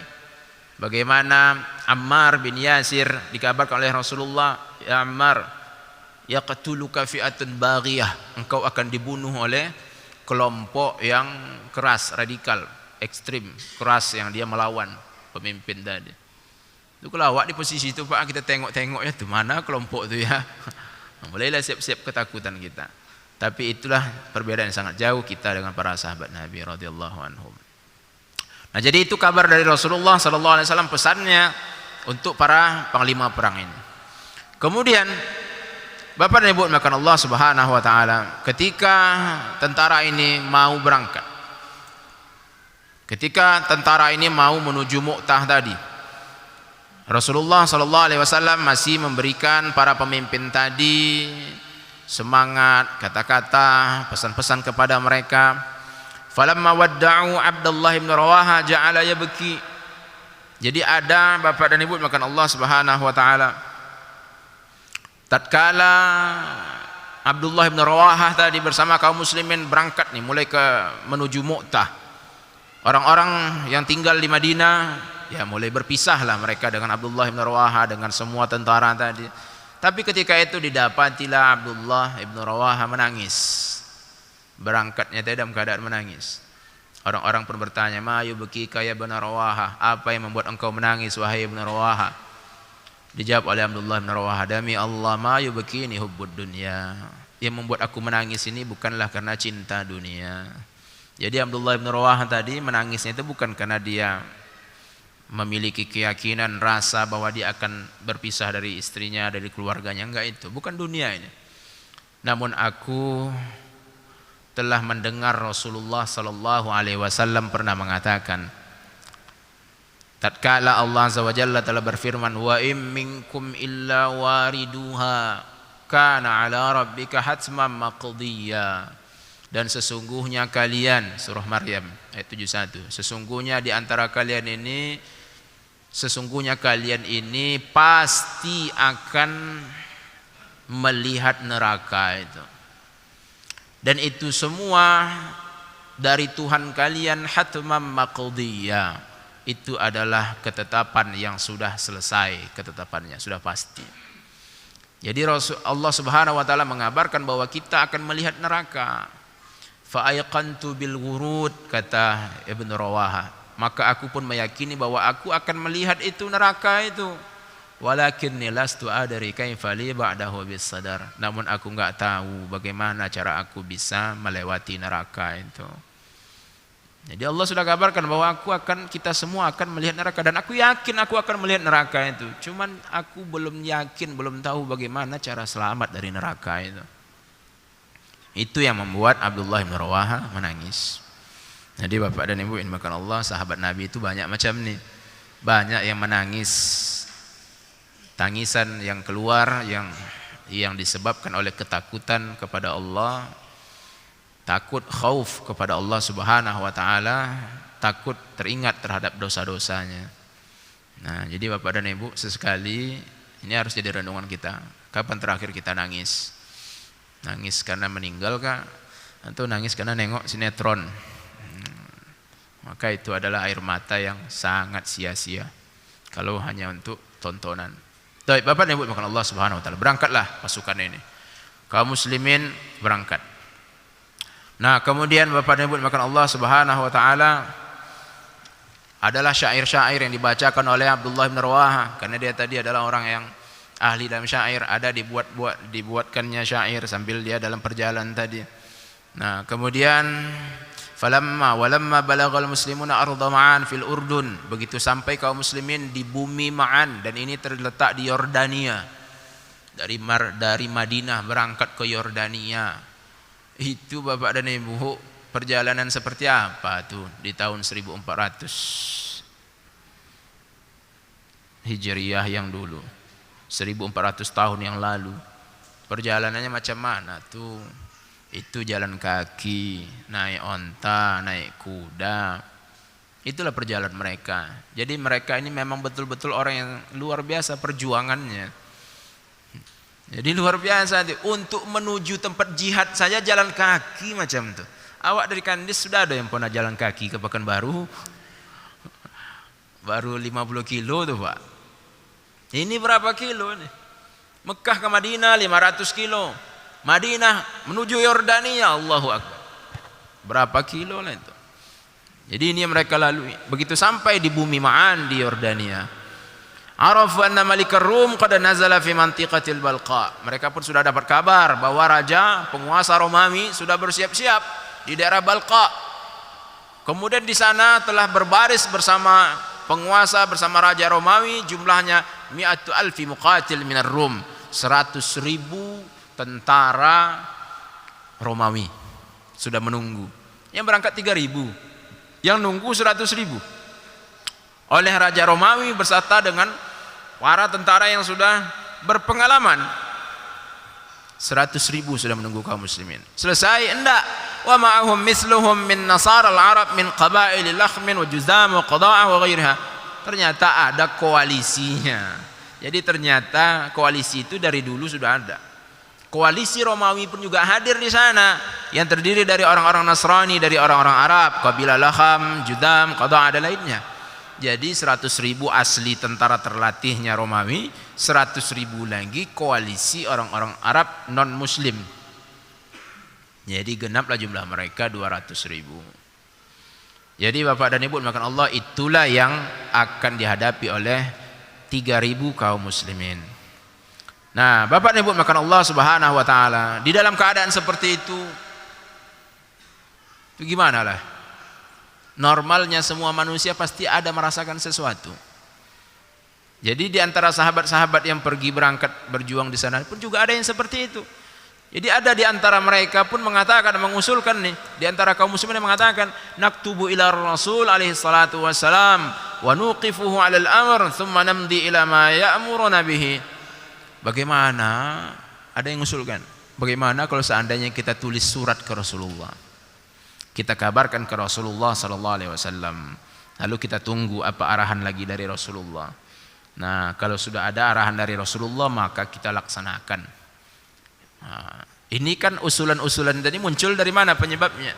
bagaimana Ammar bin Yasir dikabarkan oleh Rasulullah, ya Ammar, yaqtuluka fi'atun baghiyah, engkau akan dibunuh oleh kelompok yang keras, radikal, ekstrim, keras, yang dia melawan pemimpin tadi. Itu kalau awak di posisi itu, Pak, kita tengok-tengok ya, tuh mana kelompok itu ya. Mulailah siap-siap ketakutan kita. Tapi itulah perbedaan yang sangat jauh kita dengan para sahabat Nabi radhiyallahu anhum. Nah, jadi itu kabar dari Rasulullah sallallahu alaihi wasallam, pesannya untuk para panglima perang ini. Kemudian Bapak dan Ibu makan Allah Subhanahu wa taala, ketika tentara ini mau berangkat, ketika tentara ini mau menuju Mu'tah tadi, Rasulullah sallallahu alaihi wasallam masih memberikan para pemimpin tadi semangat, kata-kata, pesan-pesan kepada mereka. Falamma wadda'u Abdullah bin Rawaha ja'ala yabki. Jadi ada Bapak dan Ibu makan Allah Subhanahu wa taala, tatkala Abdullah bin Rawaha tadi bersama kaum muslimin berangkat nih mulai menuju Mu'tah, orang-orang yang tinggal di Madinah ya mulai berpisahlah mereka dengan Abdullah bin Rawaha, dengan semua tentara tadi. Tapi ketika itu didapatilah Abdullah bin Rawaha menangis. Berangkatnya tadi dalam keadaan menangis. Orang-orang pun bertanya, "Ma yubkika ya ibn Rawaha? Apa yang membuat engkau menangis wahai ibn Rawaha?" Dijawab oleh Abdullah bin Rawaha, "Demi Allah, ma yubkini hubbud dunya." Yang membuat aku menangis ini bukanlah karena cinta dunia. Jadi Abdullah bin Rawaha tadi menangisnya itu bukan karena dia memiliki keyakinan, rasa bahwa dia akan berpisah dari istrinya, dari keluarganya, enggak, itu bukan dunia ini. Namun aku telah mendengar Rasulullah sallallahu alaihi wasallam pernah mengatakan, tatkala Allah azza wa jalla telah berfirman, wa im minkum illa wariduha kana ala rabbika hatman maqdiya. Dan sesungguhnya kalian, surah Maryam ayat 71, sesungguhnya di antara kalian ini, sesungguhnya kalian ini pasti akan melihat neraka itu. Dan itu semua dari Tuhan kalian, hatman maqdiya. Itu adalah ketetapan yang sudah selesai, ketetapannya sudah pasti. Jadi Allah Subhanahu wa taala mengabarkan bahwa kita akan melihat neraka. Fa ayqantu bil ghurud, kata Ibnu Rawaha, maka aku pun meyakini bahwa aku akan melihat itu neraka itu. Walakinni lastu adri kaifa li ba'dahu bis sadar, namun aku enggak tahu bagaimana cara aku bisa melewati neraka itu. Jadi Allah sudah kabarkan bahwa kita semua akan melihat neraka, dan aku yakin aku akan melihat neraka itu. Cuman aku belum yakin, belum tahu bagaimana cara selamat dari neraka itu. Itu yang membuat Abdullah bin Rawaha menangis. Jadi Bapak dan Ibu yang dimuliakan Allah, sahabat Nabi itu banyak macam nih. Banyak yang menangis. Tangisan yang keluar yang disebabkan oleh ketakutan kepada Allah. Takut khauf kepada Allah Subhanahu wa taala, takut teringat terhadap dosa-dosanya. Nah, jadi Bapak dan Ibu sesekali ini harus jadi renungan kita. Kapan terakhir kita nangis? Nangis karena meninggal kah? Atau nangis karena nengok sinetron? Maka itu adalah air mata yang sangat sia-sia kalau hanya untuk tontonan. Baik, Bapak dan Ibu dimuliakan Allah Subhanahu wa taala, berangkatlah pasukan ini. Kaum muslimin berangkat. Nah, kemudian Bapak dan Ibu dimuliakan Allah Subhanahu wa taala, adalah syair-syair yang dibacakan oleh Abdullah bin Rawaha, karena dia tadi adalah orang yang ahli dalam syair, ada dibuatkannya syair sambil dia dalam perjalanan tadi. Nah, kemudian walamma balagal muslimuna arda Ma'an fil Urdun, begitu sampai kaum muslimin di bumi Ma'an, dan ini terletak di Yordania. Dari Madinah berangkat ke Yordania. Itu Bapak dan Ibu, perjalanan seperti apa tuh di tahun 1400 Hijriah yang dulu, 1400 tahun yang lalu. Perjalanannya macam mana tuh? Itu jalan kaki, naik onta, naik kuda. Itulah perjalanan mereka. Jadi mereka ini memang betul-betul orang yang luar biasa perjuangannya. Jadi luar biasa untuk menuju tempat jihad saja jalan kaki macam tu. Awak dari Kandis sudah ada yang pernah jalan kaki ke Pekanbaru? Baru 50 kilo tu Pak. Ini berapa kilo nih? Mekah ke Madinah 500 kilo. Madinah menuju Yordania, Allahu Akbar. Berapa kilo lah itu? Jadi ini yang mereka lalui. Begitu sampai di bumi Ma'an di Yordania, arafu anna malikar Rum qad nazala fi mantiqatil Balqa. Mereka pun sudah dapat kabar bahwa raja penguasa Romawi sudah bersiap-siap di daerah Balqa. Kemudian di sana telah berbaris bersama penguasa, bersama raja Romawi, jumlahnya 100,000 muqatil minar Rum, 100,000 tentara Romawi sudah menunggu. Yang berangkat 3.000, yang nunggu 100.000 oleh raja Romawi beserta dengan para tentara yang sudah berpengalaman. 100.000 sudah menunggu kaum muslimin. Selesai? Enggak. Wa ma'ahum misluhum min nasara al-arab min qabail lakhmin wa juzam wa qada'a wa ghairiha. Ternyata ada koalisinya. Jadi ternyata koalisi itu dari dulu sudah ada. Koalisi Romawi pun juga hadir di sana, yang terdiri dari orang-orang Nasrani, dari orang-orang Arab, kabilah Lakham, Judam, Qada' dan lainnya. Jadi 100.000 asli tentara terlatihnya Romawi, 100.000 lagi koalisi orang-orang Arab non Muslim. Jadi genaplah jumlah mereka 200.000. Jadi Bapak dan Ibu dimuliakan Allah, itulah yang akan dihadapi oleh 3.000 kaum muslimin. Nah, Bapak dan Ibu dimuliakan Allah Subhanahu wa taala, di dalam keadaan seperti itu gimana lah? Normalnya semua manusia pasti ada merasakan sesuatu. Jadi di antara sahabat-sahabat yang pergi berangkat berjuang di sana pun juga ada yang seperti itu. Jadi ada di antara mereka pun mengatakan, mengusulkan nih, di antara kaum muslimin yang mengatakan, naktubu ila Rasul alaihi salatu wassalam wa nuqifuhu 'alal amr thumma namdi ila ma ya'muruna bihi. Bagaimana? Ada yang mengusulkan, bagaimana kalau seandainya kita tulis surat ke Rasulullah, kita kabarkan ke Rasulullah sallallahu alaihi wasallam, lalu kita tunggu apa arahan lagi dari Rasulullah. Nah, kalau sudah ada arahan dari Rasulullah maka kita laksanakan. Nah, ini kan usulan-usulan tadi muncul dari mana penyebabnya?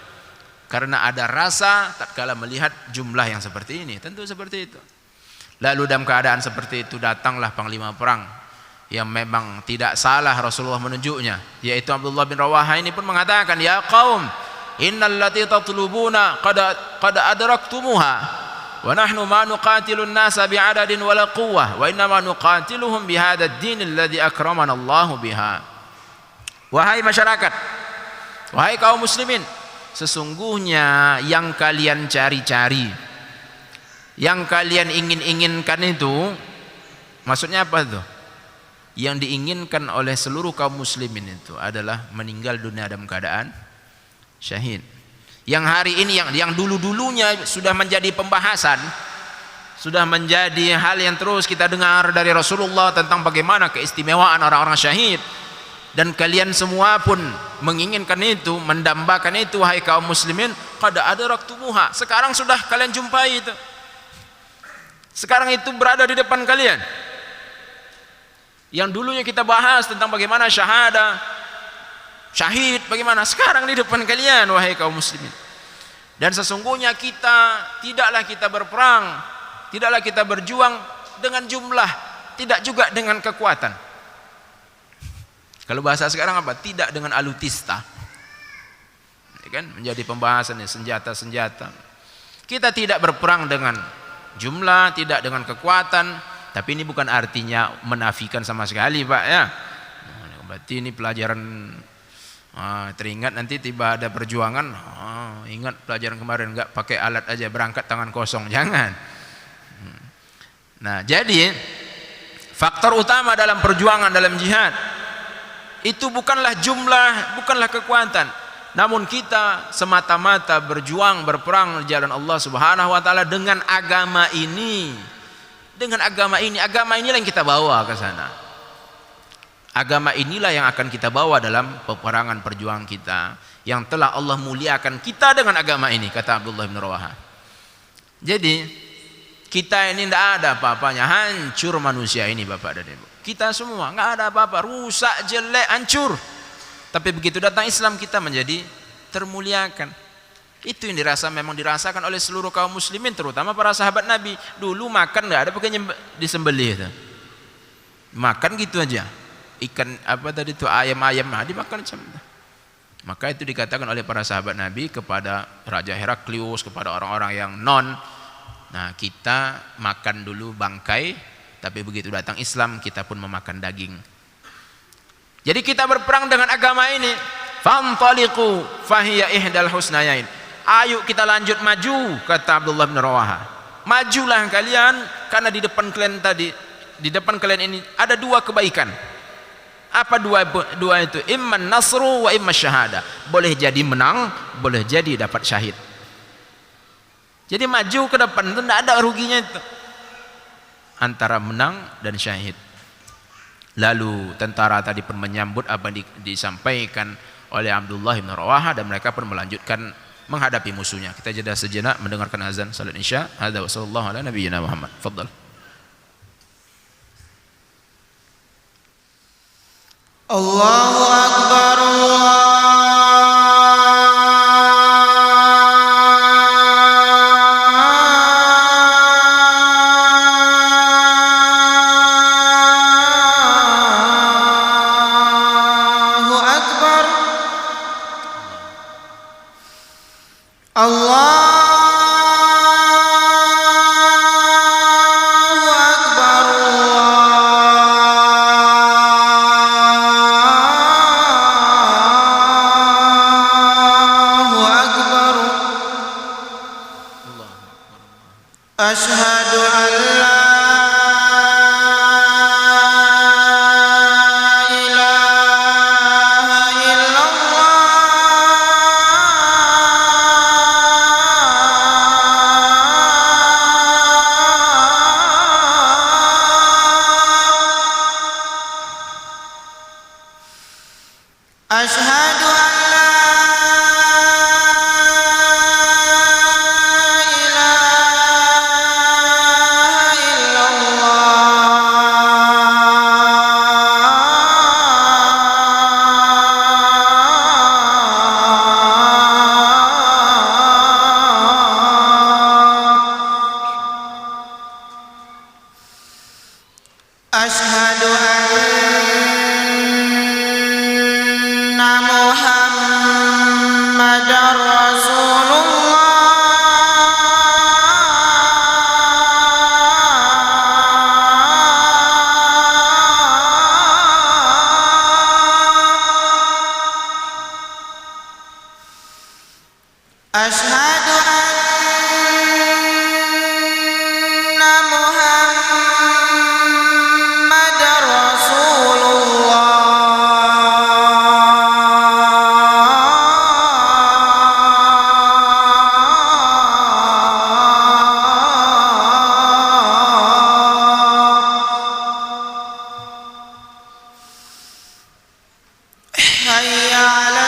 Karena ada rasa tatkala melihat jumlah yang seperti ini, tentu seperti itu. Lalu dalam keadaan seperti itu datanglah panglima perang yang memang tidak salah Rasulullah menunjuknya, yaitu Abdullah bin Rawaha. Ini pun mengatakan, ya qaum innal lati tatlubuna qad adraktumuha wa nahnu ma nuqatilu an-nasa bi'adadin wala quwwah wa inna ma nuqatiluhum bihadha ad-din alladhi akramana Allahu biha. Wahai masyarakat, wahai kaum muslimin, sesungguhnya yang kalian cari-cari, yang kalian ingin-inginkan itu, maksudnya apa tuh? Yang diinginkan oleh seluruh kaum muslimin itu adalah meninggal dunia dalam keadaan syahid. Yang hari ini yang dulu-dulunya sudah menjadi pembahasan, sudah menjadi hal yang terus kita dengar dari Rasulullah tentang bagaimana keistimewaan orang-orang syahid, dan kalian semua pun menginginkan itu, mendambakan itu, wahai kaum muslimin, qad adraktumuha, sekarang sudah kalian jumpai itu, sekarang itu berada di depan kalian. Yang dulunya kita bahas tentang bagaimana syahadah, syahid bagaimana, sekarang di depan kalian wahai kaum muslimin. Dan sesungguhnya tidaklah kita berperang, tidaklah kita berjuang dengan jumlah, tidak juga dengan kekuatan. Kalau bahasa sekarang apa? Tidak dengan alutista. Ya kan? Menjadi pembahasan senjata-senjata. Kita tidak berperang dengan jumlah, tidak dengan kekuatan, tapi ini bukan artinya menafikan sama sekali, Pak, ya. Berarti ini pelajaran teringat nanti tiba ada perjuangan, ingat pelajaran kemarin, enggak pakai alat aja berangkat tangan kosong, jangan. Nah, jadi faktor utama dalam perjuangan dalam jihad itu bukanlah jumlah, bukanlah kekuatan, namun kita semata-mata berjuang, berperang di jalan Allah Subhanahu wa taala dengan agama ini. Dengan agama inilah yang kita bawa ke sana. Agama inilah yang akan kita bawa dalam peperangan perjuangan kita, yang telah Allah muliakan kita dengan agama ini, kata Abdullah bin Rawaha. Jadi kita ini tidak ada apa-apanya, hancur manusia ini Bapak dan Ibu. Kita semua nggak ada apa-apa, rusak, jelek, hancur. Tapi begitu datang Islam kita menjadi termuliakan. Itu yang memang dirasakan oleh seluruh kaum muslimin, terutama para sahabat Nabi. Dulu makan nggak ada pakai disembelih itu. Makan gitu aja. Ikan apa tadi itu, ayam-ayam, dimakan macam itu. Maka itu dikatakan oleh para sahabat Nabi kepada Raja Heraklius, kepada orang-orang yang nah kita makan dulu bangkai, tapi begitu datang Islam kita pun memakan daging. Jadi kita berperang dengan agama ini. Fantaliqu fahiya ihdal husnayain. Ayo kita lanjut maju, kata Abdullah bin Rawaha. Majulah kalian, karena di depan kalian tadi, di depan kalian ini ada dua kebaikan. Apa dua itu? Imman nasru wa imma syahada. Boleh jadi menang, boleh jadi dapat syahid. Jadi maju ke depan itu tidak ada ruginya itu, antara menang dan syahid. Lalu tentara tadi pun menyambut apa yang disampaikan oleh Abdullah bin Rawaha, dan mereka pun melanjutkan menghadapi musuhnya. Kita jeda sejenak mendengarkan azan salat Isya. Hadza wa sallallahu ala nabiyyina Muhammad. Fadhal. Allahu akbar, Allahu akbar, Allahu akbar, Allahu akbar. Asyhadu an la ilaha illallah. Asyhadu an la ilaha illallah. Asyhadu anna Muhammadan أشهد أن محمد رسول الله حي على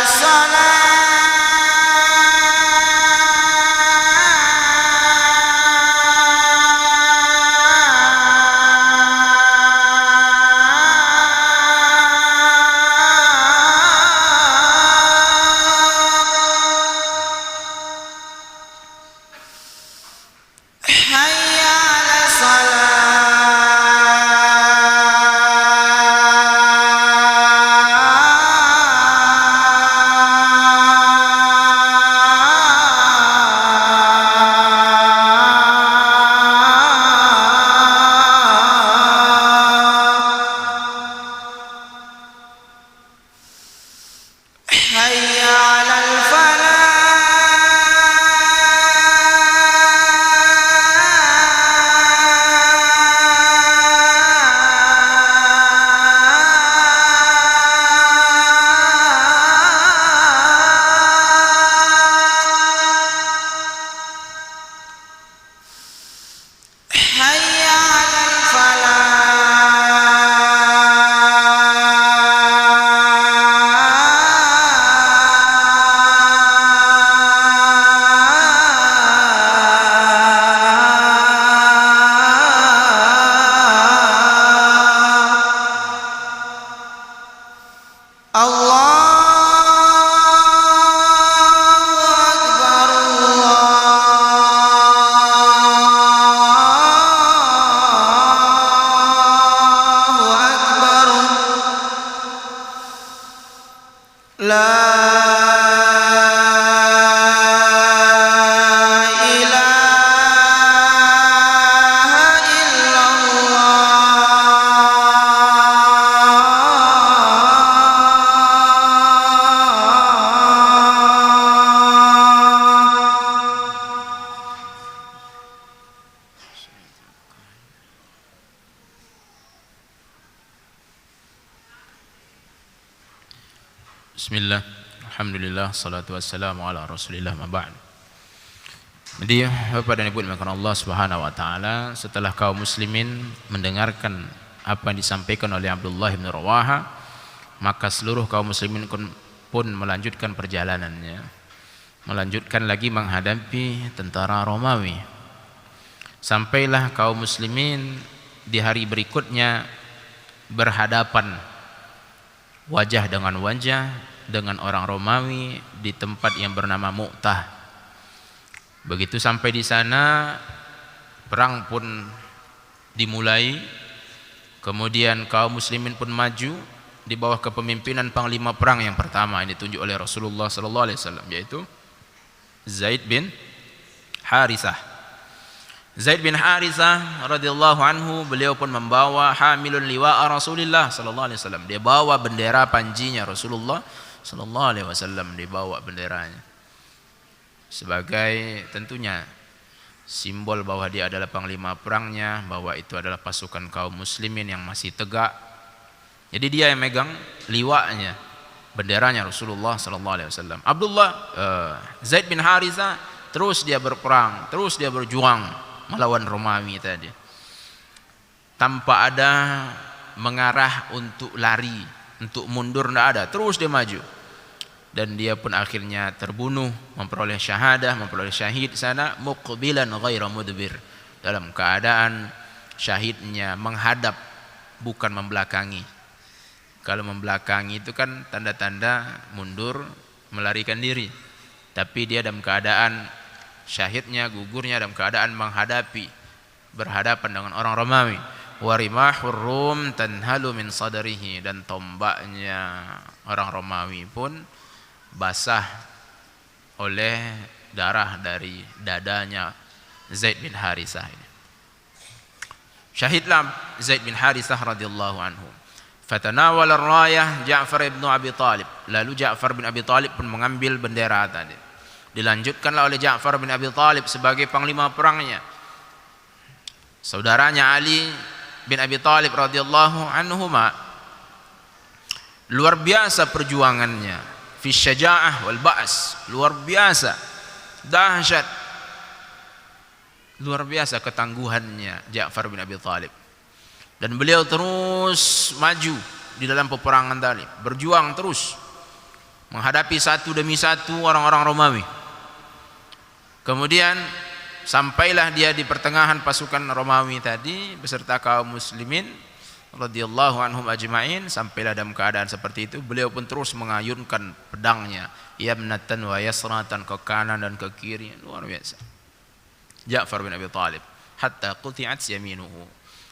Bismillah, alhamdulillah, salatu wassalamu ala rasulillah, ma ba'd. Jadi Bapak dan Ibu dimuliakan Allah Subhanahu wa taala, setelah kaum muslimin mendengarkan apa yang disampaikan oleh Abdullah bin Rawaha, maka seluruh kaum muslimin pun melanjutkan perjalanannya, melanjutkan lagi menghadapi tentara Romawi. Sampailah kaum muslimin di hari berikutnya berhadapan wajah dengan wajah dengan orang Romawi di tempat yang bernama Mu'tah. Begitu sampai di sana, perang pun dimulai. Kemudian kaum muslimin pun maju di bawah kepemimpinan panglima perang yang pertama yang ditunjuk oleh Rasulullah sallallahu alaihi wasallam, yaitu Zaid bin Harithah. Zaid bin Harithah radhiyallahu anhu, beliau pun membawa hamilun liwa'a Rasulillah sallallahu alaihi wasallam. Dia bawa bendera panjinya Rasulullah sallallahu alaihi wasallam, dibawa benderanya sebagai tentunya simbol bahwa dia adalah panglima perangnya, bahwa itu adalah pasukan kaum muslimin yang masih tegak. Jadi dia yang megang liwa'nya, benderanya Rasulullah sallallahu alaihi wasallam. Zaid bin Harithah terus dia berperang, terus dia berjuang melawan Romawi tadi, tanpa ada mengarah untuk lari, untuk mundur, tidak ada, terus dia maju. Dan dia pun akhirnya terbunuh, memperoleh syahadah, memperoleh syahid sana, muqbilan ghaira mudbir, dalam keadaan syahidnya menghadap bukan membelakangi. Kalau membelakangi itu kan tanda-tanda mundur, melarikan diri, tapi dia dalam keadaan syahidnya, gugurnya dalam keadaan menghadapi, berhadapan dengan orang Romawi. Warimahur Rum tanhalu min sadrihi, dan tombaknya orang Romawi pun basah oleh darah dari dadanya Zaid bin Harithah ini. Syahidlah Zaid bin Harithah radhiyallahu anhu. Fatanawala ar-rayah Ja'far bin Abi Talib. Lalu Ja'far bin Abi Talib pun mengambil bendera tadi. Dilanjutkanlah oleh Ja'far bin Abi Talib sebagai panglima perangnya. Saudaranya Ali bin Abi Talib radhiyallahu anhuma luar biasa perjuangannya fi syaja'ah wal ba's, luar biasa dahsyat, luar biasa ketangguhannya Ja'far bin Abi Talib. Dan beliau terus maju di dalam peperangan tadi, berjuang terus menghadapi satu demi satu orang-orang Romawi. Kemudian sampailah dia di pertengahan pasukan Romawi tadi beserta kaum muslimin radhiyallahu anhum ajma'in. Sampailah dalam keadaan seperti itu, beliau pun terus mengayunkan pedangnya yamnatan wa yasratan, ke kanan dan ke kiri, luar biasa Ja'far bin Abi Talib, hatta quti'at yaminuhu,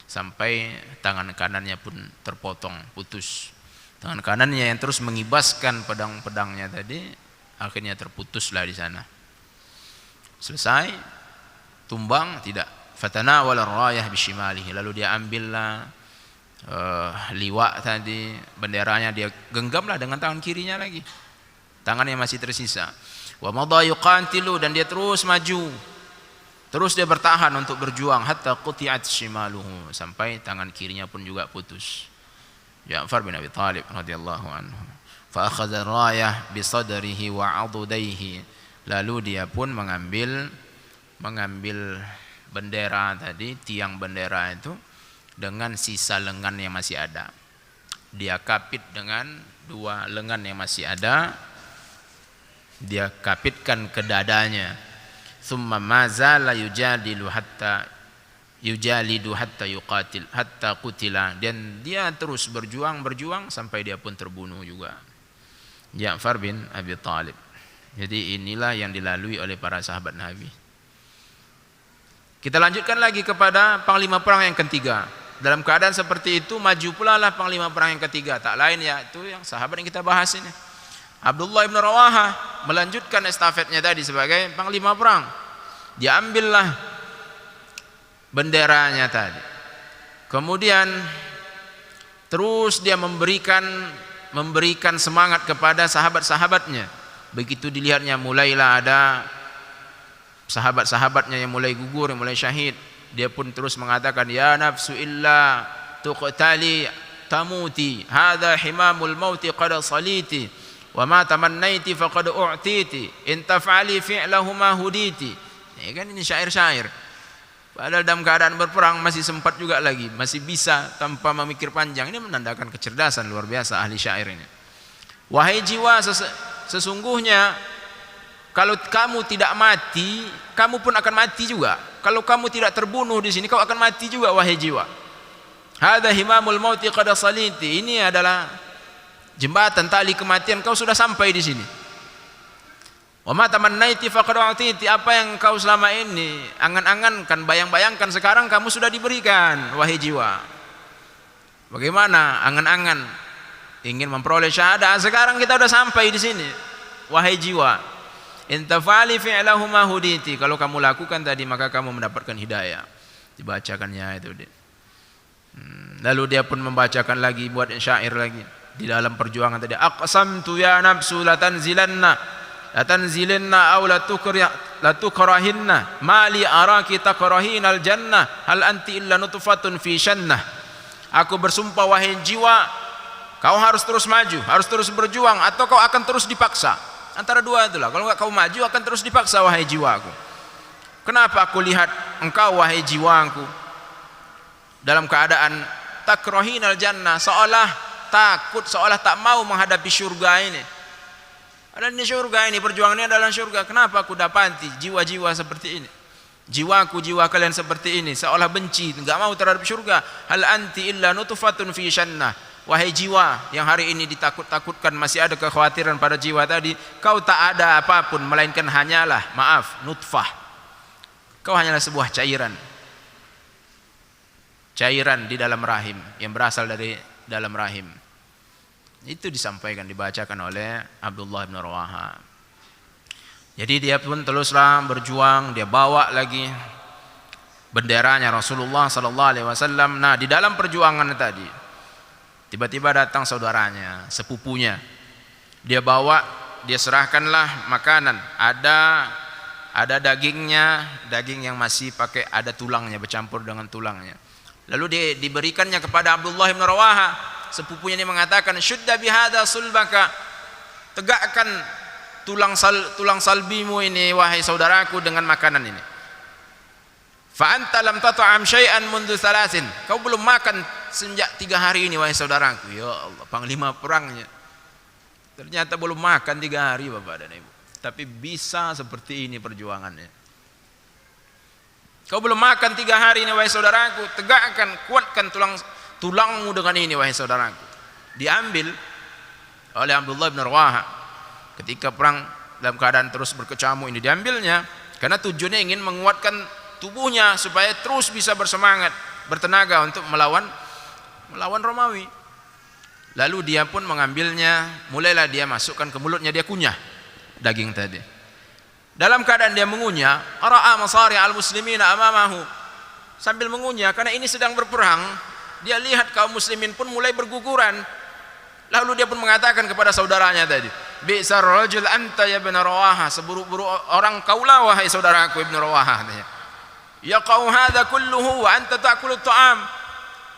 sampai tangan kanannya pun terpotong, putus. Tangan kanannya yang terus mengibaskan pedang-pedangnya tadi akhirnya terputuslah di sana. Selesai, tumbang, tidak. Fatanawala ar-rayah bishimalihi, lalu dia ambillah liwa tadi, benderanya dia genggamlah dengan tangan kirinya lagi, tangan yang masih tersisa. Wa madha yuqatilu, dan dia terus maju, terus dia bertahan untuk berjuang hatta quti'at shimaluhu, sampai tangan kirinya pun juga putus. Ja'far bin Abi Talib radhiyallahu anhu. Fa akhadha ar-rayah bi sadrihi wa 'adudaihi, lalu dia pun mengambil bendera tadi, tiang bendera itu dengan sisa lengan yang masih ada. Dia kapit dengan dua lengan yang masih ada, dia kapitkan ke dadanya. Thumma mazala yujadilu hatta yuqatil hatta qutila, dan dia terus berjuang sampai dia pun terbunuh juga, Ja'far bin Abi Talib. Jadi inilah yang dilalui oleh para sahabat Nabi. Kita lanjutkan lagi kepada panglima perang yang ketiga. Dalam keadaan seperti itu maju pula lah panglima perang yang ketiga, tak lain yaitu yang sahabat yang kita bahas ini, Abdullah bin Rawaha, melanjutkan estafetnya tadi sebagai panglima perang. Diambillah benderanya tadi. Kemudian terus dia memberikan semangat kepada sahabat-sahabatnya. Begitu dilihatnya mulailah ada sahabat-sahabatnya yang mulai gugur, yang mulai syahid, dia pun terus mengatakan, ya nafsu illa tuqtali tamuti, hadha himamul mauti qad saliti, wa ma tamannaiti faqad u'titi, in taf'ali fi'lahuma huditi. Ya kan, ini syair-syair. Padahal dalam keadaan berperang masih sempat juga lagi, masih bisa tanpa memikir panjang. Ini menandakan kecerdasan luar biasa ahli syair ini. Wahai jiwa, sesungguhnya kalau kamu tidak mati, kamu pun akan mati juga. Kalau kamu tidak terbunuh di sini, kau akan mati juga, wahai jiwa. Hadza himamul mauti qad saliti. Ini adalah jembatan tali kematian, kau sudah sampai di sini. Wa ma tamannaiti faqad u'titi, apa yang kau selama ini angan-angankan, bayang-bayangkan, sekarang kamu sudah diberikan, wahai jiwa. Bagaimana angan-angan ingin memperoleh syahadah, sekarang kita sudah sampai di sini, wahai jiwa. In tafali fi'lahuma huditi, kalau kamu lakukan tadi maka kamu mendapatkan hidayah. Dibacakannya itu dia. Lalu dia pun membacakan lagi, buat syair lagi di dalam perjuangan tadi. Aqsamtu ya nafsu latanzilanna aw latukrahinna mali araki takrahinal jannah hal anti illa nutfatun fi shannah. Aku bersumpah, wahai jiwa, kau harus terus maju, harus terus berjuang, atau kau akan terus dipaksa. Antara dua itulah. Kalau enggak kau maju, akan terus dipaksa, wahai jiwaku. Kenapa aku lihat engkau, wahai jiwaku, dalam keadaan takrahinal jannah, seolah takut, seolah tak mau menghadapi syurga ini. Ada ini syurga ini, perjuangan ini adalah syurga. Kenapa aku dapati jiwa-jiwa seperti ini? Jiwaku, jiwa kalian seperti ini, seolah benci, enggak mau terhadap syurga. Hal anti illa nutfatun fi shannah. Wahai jiwa yang hari ini ditakut-takutkan, masih ada kekhawatiran pada jiwa tadi, kau tak ada apapun melainkan hanyalah, maaf, nutfah. Kau hanyalah sebuah cairan di dalam rahim, yang berasal dari dalam rahim. Itu disampaikan, dibacakan oleh Abdullah bin Rawaha. Jadi dia pun teruslah berjuang, dia bawa lagi benderanya Rasulullah sallallahu alaihi wasallam. Nah, di dalam perjuangan tadi tiba-tiba datang saudaranya, sepupunya. Dia bawa, dia serahkanlah makanan. Ada dagingnya, daging yang masih pakai ada tulangnya, bercampur dengan tulangnya. Lalu diberikannya kepada Abdullah bin Rawaha. Sepupunya ini mengatakan, "Syudda bihadza sulbaka." Tegakkan tulang salbimu ini wahai saudaraku dengan makanan ini. Fa anta lam tat'am syai'an mundu thalathin. Kau belum makan sejak 3 hari ini wahai saudaraku. Ya Allah, panglima perangnya. Ternyata belum makan 3 hari Bapak dan Ibu. Tapi bisa seperti ini perjuangannya. Kau belum makan 3 hari ini wahai saudaraku. Tegakkan, kuatkan tulangmu dengan ini wahai saudaraku. Diambil oleh Abdullah bin Rawaha. Ketika perang dalam keadaan terus berkecamuk ini diambilnya karena tujuannya ingin menguatkan tubuhnya supaya terus bisa bersemangat, bertenaga untuk melawan Romawi. Lalu dia pun mengambilnya, mulailah dia masukkan ke mulutnya, dia kunyah daging tadi. Dalam keadaan dia mengunyah, ra'a masari al-muslimina amamahu. Sambil mengunyah karena ini sedang berperang, dia lihat kaum muslimin pun mulai berguguran. Lalu dia pun mengatakan kepada saudaranya tadi, "Bi'sar rajul anta ya ibn Rawaha." Seburuk-buruk orang kaulah wahai saudaraku Ibn Rawaha. Ya qaum hadza kulluhu wa anta ta'kulu ta'am.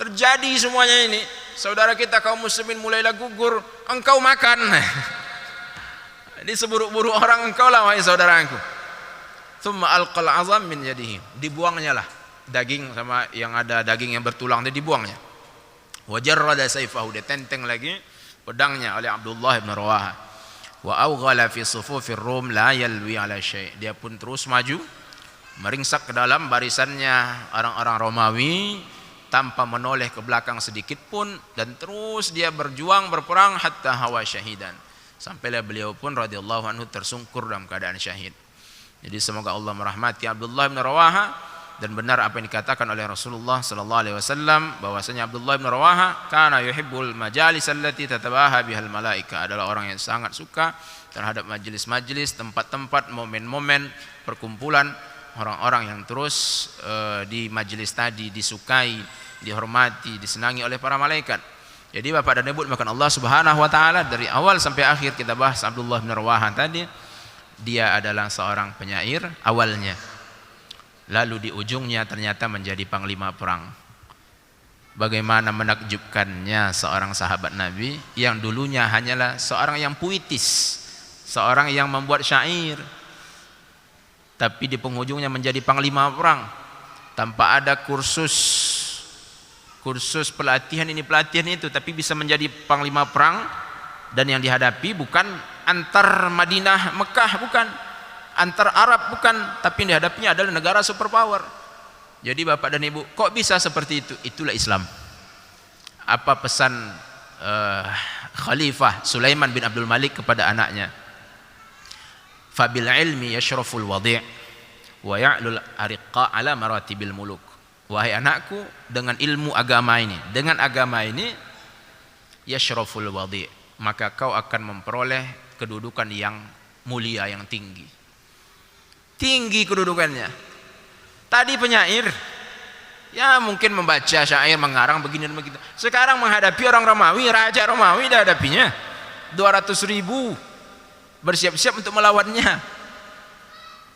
Terjadi semuanya ini. Saudara kita kaum muslimin mulailah gugur, engkau makan. Ini seburuk-buruk orang engkau lah wahai saudaraku. Tsumma alqal azam min yadihi. Dibuangnya lah daging sama yang ada daging yang bertulang itu dibuangnya. Wa jarrada sayfahu, dia tenteng lagi pedangnya oleh Abdullah bin Rawaha. Wa awghala fi sufufir rum la yalwi ala syai'. Dia pun terus maju meringsak ke dalam barisannya orang-orang Romawi tanpa menoleh ke belakang sedikit pun, dan terus dia berjuang berperang hatta hawa syahidan. Sampailah beliau pun radhiyallahu anhu tersungkur dalam keadaan syahid. Jadi semoga Allah merahmati Abdullah bin Rawaha. Dan benar apa yang dikatakan oleh Rasulullah sallallahu alaihi wasallam bahwasanya Abdullah bin Rawaha kana yuhibbul majalis allati tatabaha bihal malaika, adalah orang yang sangat suka terhadap majelis-majelis, tempat-tempat, momen-momen perkumpulan orang-orang yang terus di majelis tadi disukai, dihormati, disenangi oleh para malaikat. Jadi Bapak dan Ibu dimakan Allah Subhanahu wa taala, dari awal sampai akhir kita bahas Abdullah bin Rawaha tadi. Dia adalah seorang penyair awalnya. Lalu di ujungnya ternyata menjadi panglima perang. Bagaimana menakjubkannya seorang sahabat Nabi yang dulunya hanyalah seorang yang puitis, seorang yang membuat syair, tapi di penghujungnya menjadi panglima perang tanpa ada kursus pelatihan ini pelatihan itu, tapi bisa menjadi panglima perang. Dan yang dihadapi bukan antar Madinah Mekah, bukan antar Arab, bukan, tapi yang dihadapinya adalah negara superpower. Jadi Bapak dan Ibu, kok bisa seperti itu? Itulah Islam. Apa pesan Khalifah Sulaiman bin Abdul Malik kepada anaknya? Fabil ilmi yashraful wadi' wa ya'lul ariqa ala maratibil muluk. Wahai anakku, dengan ilmu agama ini, dengan agama ini yashraful wadi', maka kau akan memperoleh kedudukan yang mulia, yang tinggi. Tinggi kedudukannya. Tadi penyair, ya mungkin membaca syair, mengarang begini dan begitu. Sekarang menghadapi orang Romawi, raja Romawi dihadapinya 200.000 bersiap-siap untuk melawannya.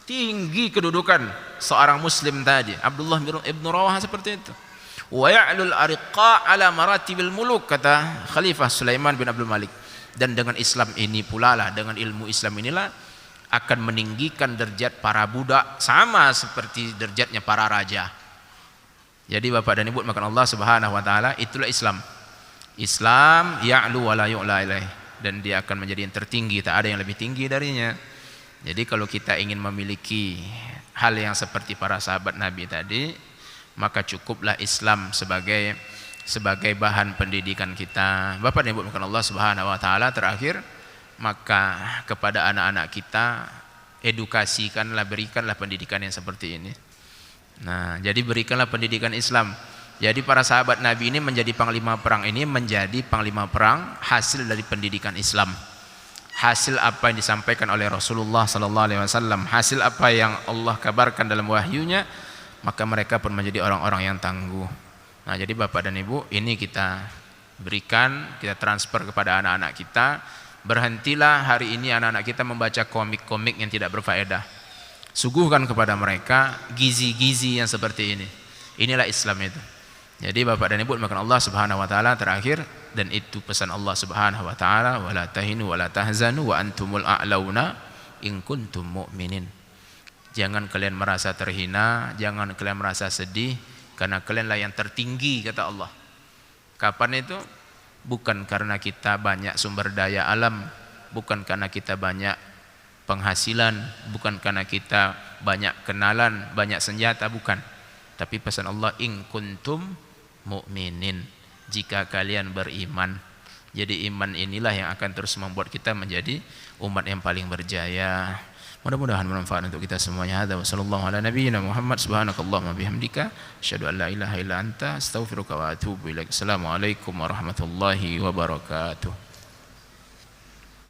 Tinggi kedudukan seorang muslim tadi. Abdullah bin Rawaha seperti itu. Wa ya'lul ariqa ala maratibil muluk, kata Khalifah Sulaiman bin Abdul Malik. Dan dengan Islam ini pula lah, dengan ilmu Islam inilah akan meninggikan derajat para budak sama seperti derajatnya para raja. Jadi Bapak dan Ibu makan Allah Subhanahu wa taala, itulah Islam. Islam ya'lu wa la yu'la ilaih, dan dia akan menjadi yang tertinggi, tak ada yang lebih tinggi darinya. Jadi kalau kita ingin memiliki hal yang seperti para sahabat Nabi tadi, maka cukuplah Islam sebagai bahan pendidikan kita. Bapak dan Ibu makan Allah Subhanahu wa taala, terakhir, maka kepada anak-anak kita edukasikanlah, berikanlah pendidikan yang seperti ini. Nah, jadi berikanlah pendidikan Islam. Jadi para sahabat Nabi ini menjadi panglima perang, ini menjadi panglima perang hasil dari pendidikan Islam, hasil apa yang disampaikan oleh Rasulullah sallallahu alaihi wasallam, hasil apa yang Allah kabarkan dalam wahyunya, maka mereka pun menjadi orang-orang yang tangguh. Nah, jadi Bapak dan Ibu, ini kita berikan, kita transfer kepada anak-anak kita. Berhentilah hari ini anak-anak kita membaca komik-komik yang tidak berfaedah. Suguhkan kepada mereka gizi-gizi yang seperti ini. Inilah Islam itu. Jadi Bapak dan Ibu dimakan Allah Subhanahu wa taala terakhir, dan itu pesan Allah Subhanahu wa taala, wala tahinu wala tahzanu wa antumul a'launa in kuntum mu'minin. Jangan kalian merasa terhina, jangan kalian merasa sedih, karena kalianlah yang tertinggi, kata Allah. Kapan itu? Bukan karena kita banyak sumber daya alam, bukan karena kita banyak penghasilan, bukan karena kita banyak kenalan, banyak senjata, bukan. Tapi pesan Allah, in kuntum mu'minin, jika kalian beriman. Jadi iman inilah yang akan terus membuat kita menjadi umat yang paling berjaya. Mudah-mudahan bermanfaat untuk kita semuanya. Hadza wa sallallahu ala nabiyyina Muhammad, subhanakallahumma bihamdika asyhadu an la ilaha illa anta astaghfiruka wa atubu ilaik. Assalamualaikum warahmatullahi wabarakatuh.